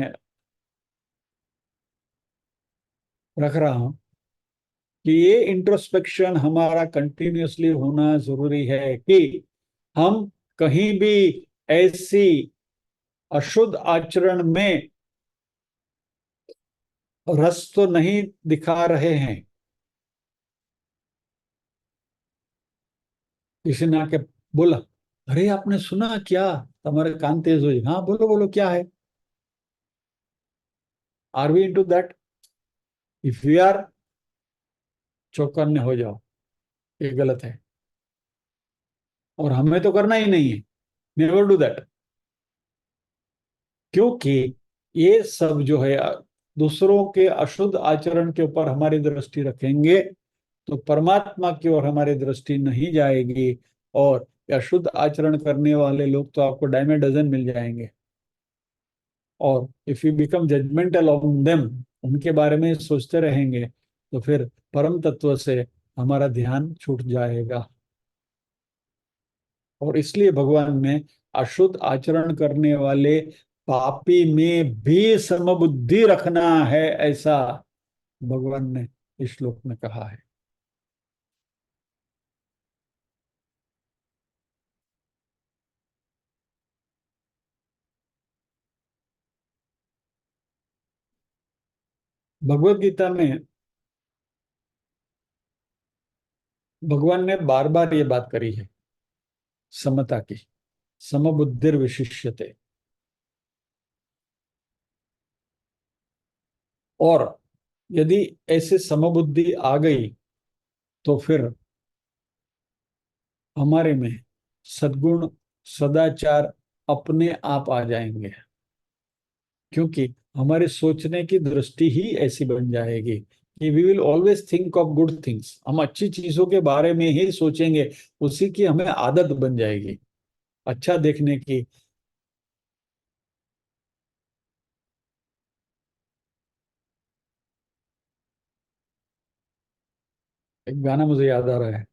रख रहा हूं कि ये इंट्रोस्पेक्शन हमारा कंटिन्यूअसली होना जरूरी है, कि हम कहीं भी ऐसी अशुद्ध आचरण में रस तो नहीं दिखा रहे हैं। किसी ने आके बोला, अरे आपने सुना क्या? हमारे कान तेज हो जाए, हाँ बोलो बोलो क्या है? Are we into that? If we are, चौकन्ने हो जाओ, ये गलत है, और हमें तो करना ही नहीं है। Never do that. क्योंकि ये सब जो है, दूसरों के अशुद्ध आचरण के ऊपर हमारी दृष्टि रखेंगे तो परमात्मा की ओर हमारी दृष्टि नहीं जाएगी, और अशुद्ध आचरण करने वाले लोग तो आपको डायमे डजन मिल जाएंगे। और if you become judgemental on them, उनके बारे में सोचते रहेंगे, तो फिर परम तत्व से हमारा ध्यान छूट जाएगा। और इसलिए भगवान ने अशुद्ध आचरण करने वाले पापी में भी समबुद्धि रखना है, ऐसा भगवान ने इस श्लोक में कहा है। भगवत गीता में भगवान ने बार बार ये बात करी है समता की, समबुद्धिर विशिष्यते। और यदि ऐसे समबुद्धि आ गई तो फिर हमारे में सद्गुण, सदाचार अपने आप आ जाएंगे, क्योंकि हमारे सोचने की दृष्टि ही ऐसी बन जाएगी कि we will always think of good things. हम अच्छी चीजों के बारे में ही सोचेंगे, उसी की हमें आदत बन जाएगी अच्छा देखने की। एक गाना मुझे याद आ रहा है,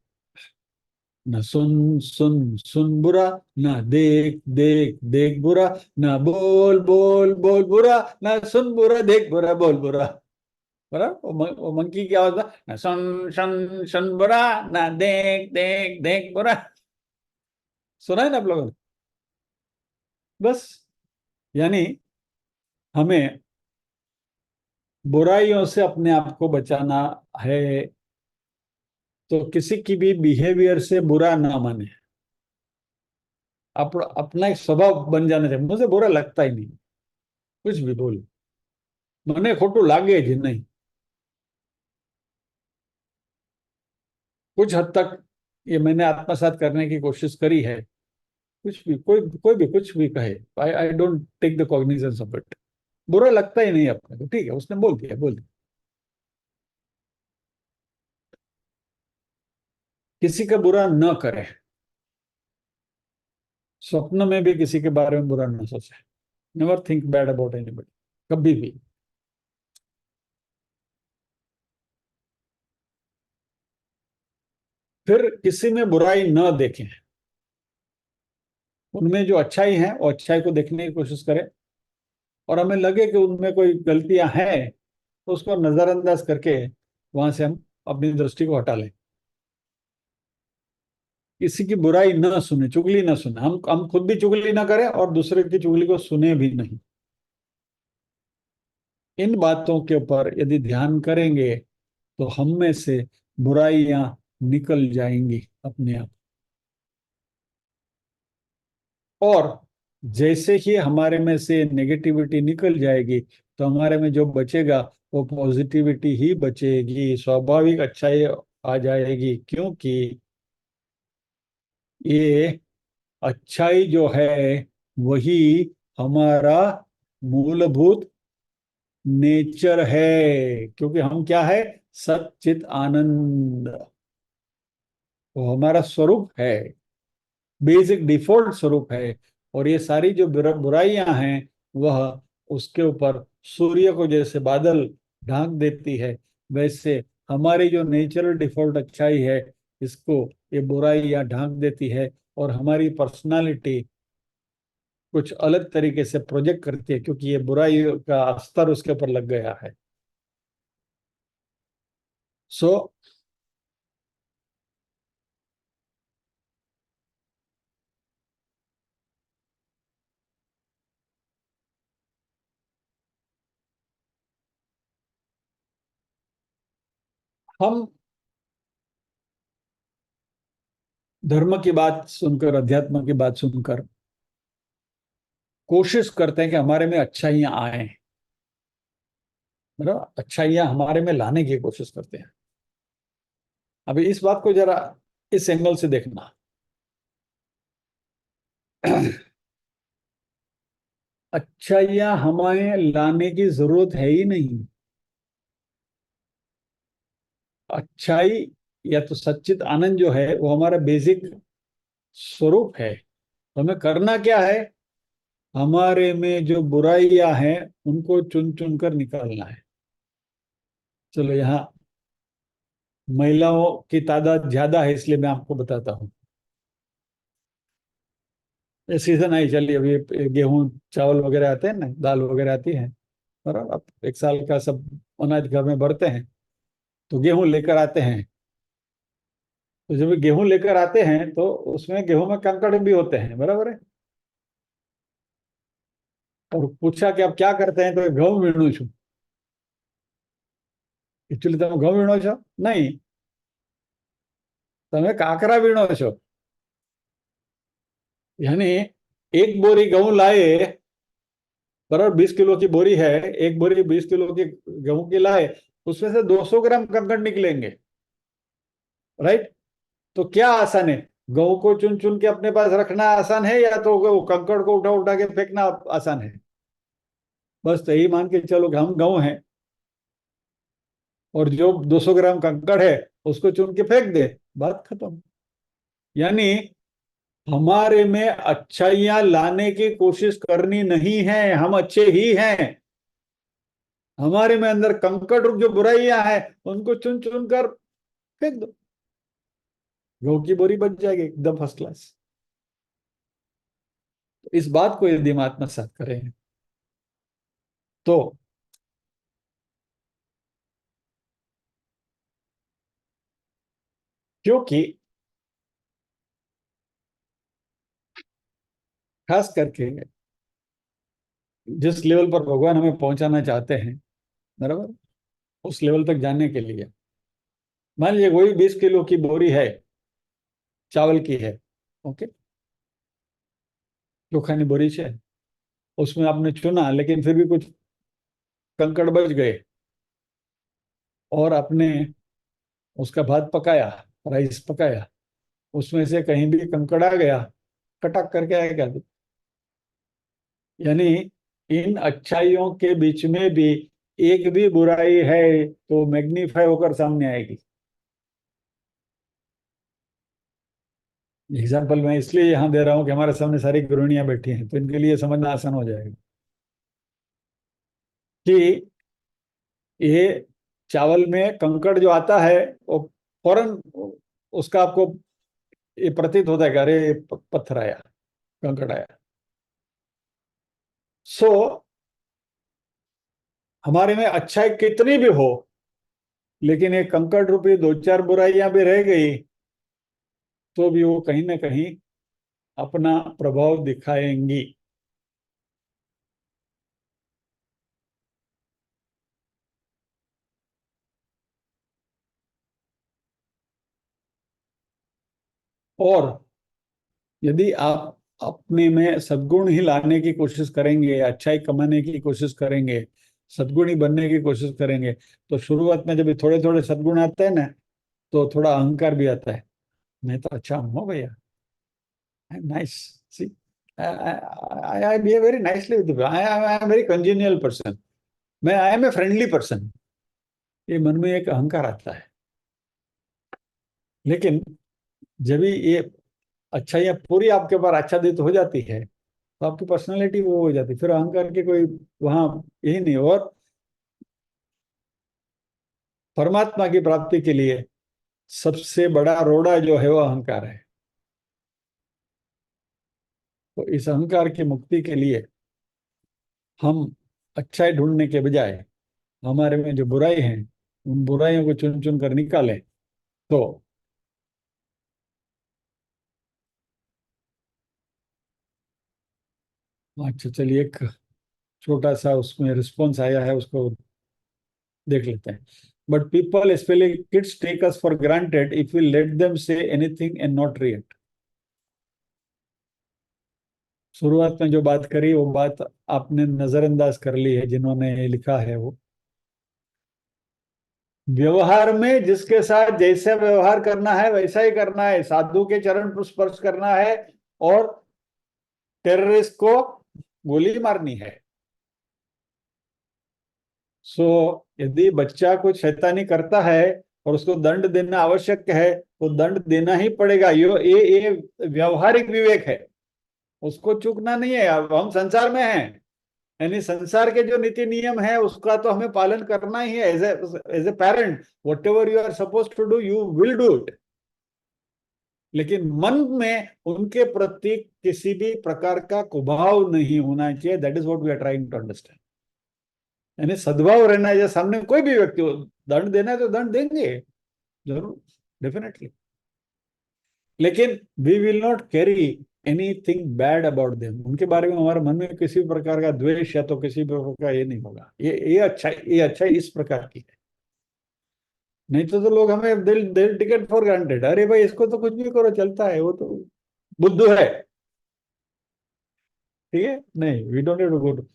न सुन सुन सुन बुरा, न देख देख देख बुरा, न बोल बोल बोल बुरा, न सुन बुरा देख बुरा बोल बुरा। बराबर, वो मंकी की आवाज था, न सुन सुन सुन बुरा, न देख देख देख बुरा। सुना है ना आप लोगों ने? बस, यानी हमें बुराइयों से अपने आप को बचाना है, तो किसी की भी बिहेवियर से बुरा ना माने। अपना एक स्वभाव बन जाना चाहिए, मुझे बुरा लगता ही नहीं कुछ भी बोलो, મને ખોટું લાગે જ नहीं। कुछ हद तक ये मैंने आत्मसात करने की कोशिश करी है। कुछ भी, कोई कोई भी कुछ भी कहे, I I don't take the cognizance of it. बुरा लगता ही नहीं अपने को, ठीक है, उसने बोल दिया बोल दिया। किसी का बुरा न करे, स्वप्न में भी किसी के बारे में बुरा न सोचे। Never think bad about anybody, कभी भी। फिर किसी में बुराई न देखें, उनमें जो अच्छाई है वो अच्छाई को देखने की कोशिश करें, और हमें लगे कि उनमें कोई गलतियां हैं तो उसको नजरअंदाज करके वहां से हम अपनी दृष्टि को हटा लें। किसी की बुराई न सुने, चुगली न सुने, हम खुद भी चुगली ना करें और दूसरे की चुगली को सुने भी नहीं। इन बातों के ऊपर यदि ध्यान करेंगे तो हम में से बुराइयां निकल जाएंगी अपने आप। और जैसे ही हमारे में से नेगेटिविटी निकल जाएगी तो हमारे में जो बचेगा वो पॉजिटिविटी ही बचेगी, स्वाभाविक अच्छाई आ जाएगी। क्योंकि ये अच्छाई जो है वही हमारा मूलभूत नेचर है, क्योंकि हम क्या है, सच्चित आनंद, वो हमारा स्वरूप है, बेसिक डिफॉल्ट स्वरूप है। और ये सारी जो बुराइयां हैं वह उसके ऊपर सूर्य को जैसे बादल ढांक देती है, वैसे हमारी जो नेचुरल डिफॉल्ट अच्छाई है इसको ये बुराइयां ढांक देती है, और हमारी पर्सनालिटी कुछ अलग तरीके से प्रोजेक्ट करती है, क्योंकि ये बुराई का अस्तर उसके ऊपर लग गया है। सो हम धर्म की बात सुनकर, अध्यात्म की बात सुनकर कोशिश करते हैं कि हमारे में अच्छाइयां आए, मतलब अच्छाइयां हमारे में लाने की कोशिश करते हैं। अभी इस बात को जरा इस एंगल से देखना। अच्छाइयां हमें लाने की जरूरत है ही नहीं। अच्छाई या तो सच्चित आनंद जो है वो हमारा बेसिक स्वरूप है। तो हमें करना क्या है, हमारे में जो बुराइयां हैं उनको चुन चुन कर निकालना है। चलो, यहाँ महिलाओं की तादाद ज्यादा है इसलिए मैं आपको बताता हूँ। ये सीजन आई चली, अभी गेहूं चावल वगैरह आते हैं ना, दाल वगैरह आती है, और अब एक साल का सब अनाज घर में भरते हैं, तो गेहूं लेकर आते हैं। तो जब गेहूं लेकर आते हैं तो उसमें गेहूं में कंकड़ भी होते हैं, बराबर है। और पूछा कि आप क्या करते हैं, तो गेहूं वीणु छू। એકચ્યુઅલી તમે ઘઉં વીણો છો? નહીં, તમે કાકરા વીણો છો. यानी एक बोरी गेहूं लाए, बराबर 20 किलो की बोरी है, एक बोरी 20 किलो की गेहूं की लाए, उसमें से 200 ग्राम कंकड़ निकलेंगे, राइट? तो क्या आसान है, गेहूं को चुन चुन के अपने पास रखना आसान है, या तो वो कंकड़ को उठा उठा के फेंकना आसान है? बस तो यही मान के चलो कि हम गेहूं हैं, और जो 200 ग्राम कंकड़ है उसको चुन के फेंक दे, बात खत्म. यानी हमारे में अच्छाइयां लाने की कोशिश करनी नहीं है, हम अच्छे ही हैं. हमारे में अंदर कंकड़ रूप जो बुराइयां हैं उनको चुन चुन कर फेंक दो, गेहूं की बोरी बच जाएगी एकदम फर्स्ट क्लास. इस बात को यदि हम आत्मसात करें तो क्योंकि खास करके जिस लेवल पर भगवान हमें पहुंचाना चाहते हैं, बराबर, उस लेवल तक जाने के लिए मान लीजिए वही 20 किलो की बोरी है, चावल की है, ओके, चोखानी बोरी है, उसमें आपने चुना लेकिन फिर भी कुछ कंकड़ बच गए, और आपने उसका भात पकाया, राइस पकाया, उसमें से कहीं भी कंकड़ आ गया, कटक करके आएगा. यानी इन अच्छाइयों के बीच में भी एक भी बुराई है तो मैग्नीफाई होकर सामने आएगी. एग्जाम्पल मैं इसलिए यहां दे रहा हूं कि हमारे सामने सारी गृहिणियां बैठी हैं, तो इनके लिए समझना आसान हो जाएगा कि ये चावल में कंकड़ जो आता है वो फौरन उसका आपको ये प्रतीत होता है कि अरे पत्थर आया, कंकड़ आया. सो हमारे में अच्छाई कितनी भी हो, लेकिन ये कंकड़ रूपी दो चार बुराइयां भी रह गई तो भी वो कहीं ना कहीं अपना प्रभाव दिखाएंगी. और यदि आप अपने में सद्गुण ही लाने की कोशिश करेंगे, अच्छाई कमाने की कोशिश करेंगे, सद्गुणी बनने की कोशिश करेंगे, तो शुरुआत में जब थोड़े थोड़े सद्गुण आते हैं ना, तो थोड़ा अहंकार भी आता है. मैं तो अच्छा हूँ भैया, nice, see, I behave very nicely with, I am very congenial person, मैं I am a friendly person. ये मन में एक अहंकार आता है. लेकिन जब भी ये अच्छाइयाँ पूरी आपके ऊपर आच्छादित हो जाती है तो आपकी पर्सनालिटी वो हो जाती है, फिर अहंकार के कोई वहां यही नहीं. और परमात्मा की प्राप्ति के लिए सबसे बड़ा रोड़ा जो है वो अहंकार है. तो इस अहंकार की मुक्ति के लिए हम अच्छाई ढूंढने के बजाय हमारे में जो बुराई है उन बुराइयों को चुन चुन कर निकालें तो अच्छा. चलिए एक छोटा सा उसमें रिस्पॉन्स आया है, उसको देख लेते हैं. But people specially kids take us for granted if we let them say anything and not react. शुरुआत में जो बात करी वो बात आपने नजरअंदाज कर ली है जिन्होंने ये लिखा है वो. व्यवहार में जिसके साथ जैसे व्यवहार करना है वैसा ही करना है, साधु के चरण पर स्पर्श करना है और टेररिस्ट को गोली मारनी है. सो यदि बच्चा कुछ शैतानी करता है और उसको दंड देना आवश्यक है तो दंड देना ही पड़ेगा. ये व्यवहारिक विवेक है, उसको चूकना नहीं है. अब हम संसार में हैं, यानी संसार के जो नीति नियम है उसका तो हमें पालन करना ही है. As a parent whatever you are suppose to do you will do it. लेकिन मन में उनके प्रति किसी भी प्रकार का कुभाव नहीं होना चाहिए. That is what we are trying to understand. यानी सद्भाव रहना है. सामने कोई भी व्यक्ति हो, दंड देना है तो दंड देंगे जरूर, डेफिनेटली. लेकिन we will not carry anything bad about them. उनके बारे में हमारे मन में किसी भी प्रकार का द्वेष या तो किसी भी प्रकार का ये नहीं होगा. ये अच्छा इस प्रकार की है. नहीं तो लोग हमें दिल दिल टिकट फॉर ग्रांटेड, अरे भाई इसको तो कुछ भी करो चलता है, वो तो बुद्धू है। ठीक है, नहीं, we don't need to go to.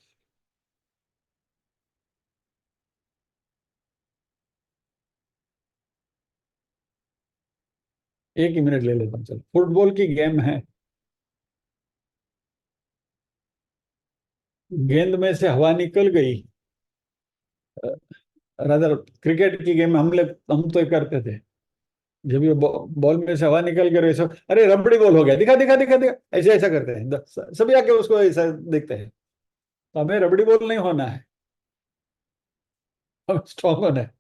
एक ही मिनट ले लेता हूँ, चल। फुटबॉल की गेम है, गेंद में से हवा निकल गई। रादर क्रिकेट की गेम हम तो करते थे, जब ये बॉल में से हवा निकल कर ऐसा, अरे रबड़ी बॉल हो गया, दिखा दिखा दिखा दिखा, ऐसे ऐसा करते हैं, सभी आके उसको ऐसा देखते हैं। तो हमें रबड़ी बॉल नहीं होना है, हम स्ट्रॉन्ग होना है।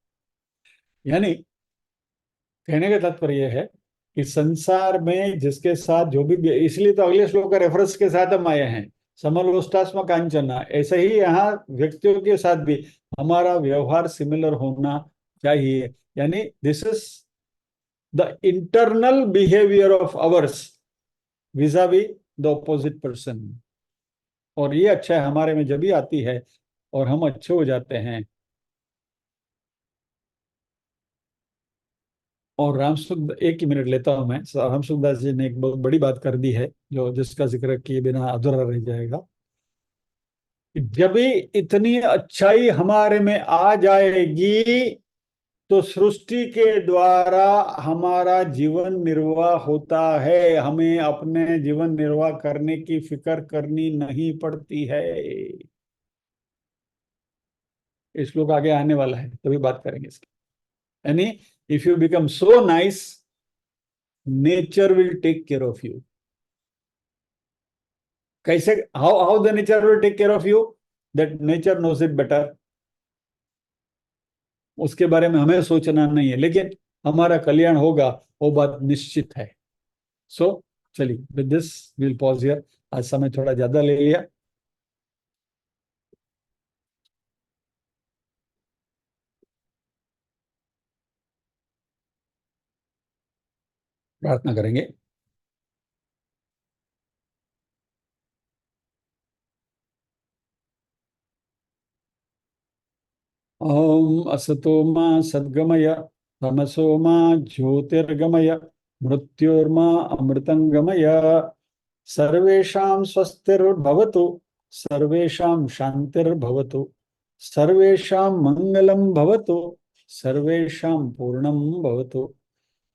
यानी कहने का तात्पर्य यह है कि संसार में जिसके साथ जो भी, इसलिए तो अगले श्लोक का रेफरेंस के साथ हम आए हैं, समलोष्टास्म कांचना। ऐसे ही यहाँ व्यक्तियों के साथ भी हमारा व्यवहार सिमिलर होना चाहिए। यानी this is the internal behaviour of ours vis-a-vis the opposite person. और ये अच्छा है हमारे में जब भी आती है और हम अच्छे हो जाते हैं। और रामसुख, एक ही मिनट लेता हूं मैं, रामसुखदास जी ने एक बहुत बड़ी बात कर दी है, जो जिसका जिक्र किए बिना अधूरा रह जाएगा। कि जब भी इतनी अच्छाई हमारे में आ जाएगी तो सृष्टि के द्वारा हमारा जीवन निर्वाह होता है, हमें अपने जीवन निर्वाह करने की फिक्र करनी नहीं पड़ती है। ये श्लोक आगे आने वाला है, तभी बात करेंगे इसकी। यानी if you become so nice, nature will take care of you. कैसे, how how the nature will take care of you, that nature knows it better. उसके बारे में हमें सोचना नहीं है, लेकिन हमारा कल्याण होगा, वो बात निश्चित है। सो चलिए, with this will pause here. आज समय थोड़ा ज्यादा ले लिया। प्रार्थना करेंगे। ओम असतो मा सद्गमय, तमसो मा ज्योतिर्गमय, मृत्योर्मा अमृतंगमय। सर्वेषां स्वस्तिर्भवतु, सर्वेषां शान्तिर्भवतु, सर्वेषां मंगलं भवतु, सर्वेषां पूर्णं भवतु।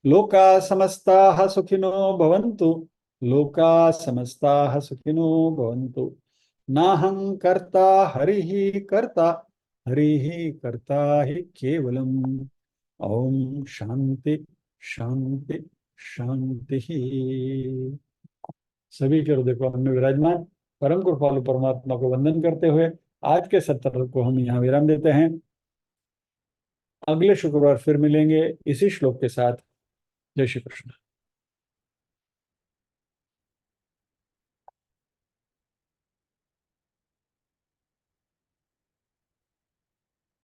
लोका समस्ताः सुखिनो भवन्तु, लोका समस्ताः सुखिनो भवन्तु। नाहं कर्ता हरिः कर्ता, हरिः कर्ता हि केवलम्। ओम शांति शांति शांति। सभी के हृदय को में विराजमान परम कृपालु परमात्मा को वंदन करते हुए आज के सत्र को हम यहाँ विराम देते हैं। अगले शुक्रवार फिर मिलेंगे इसी श्लोक के साथ। जय श्री कृष्ण।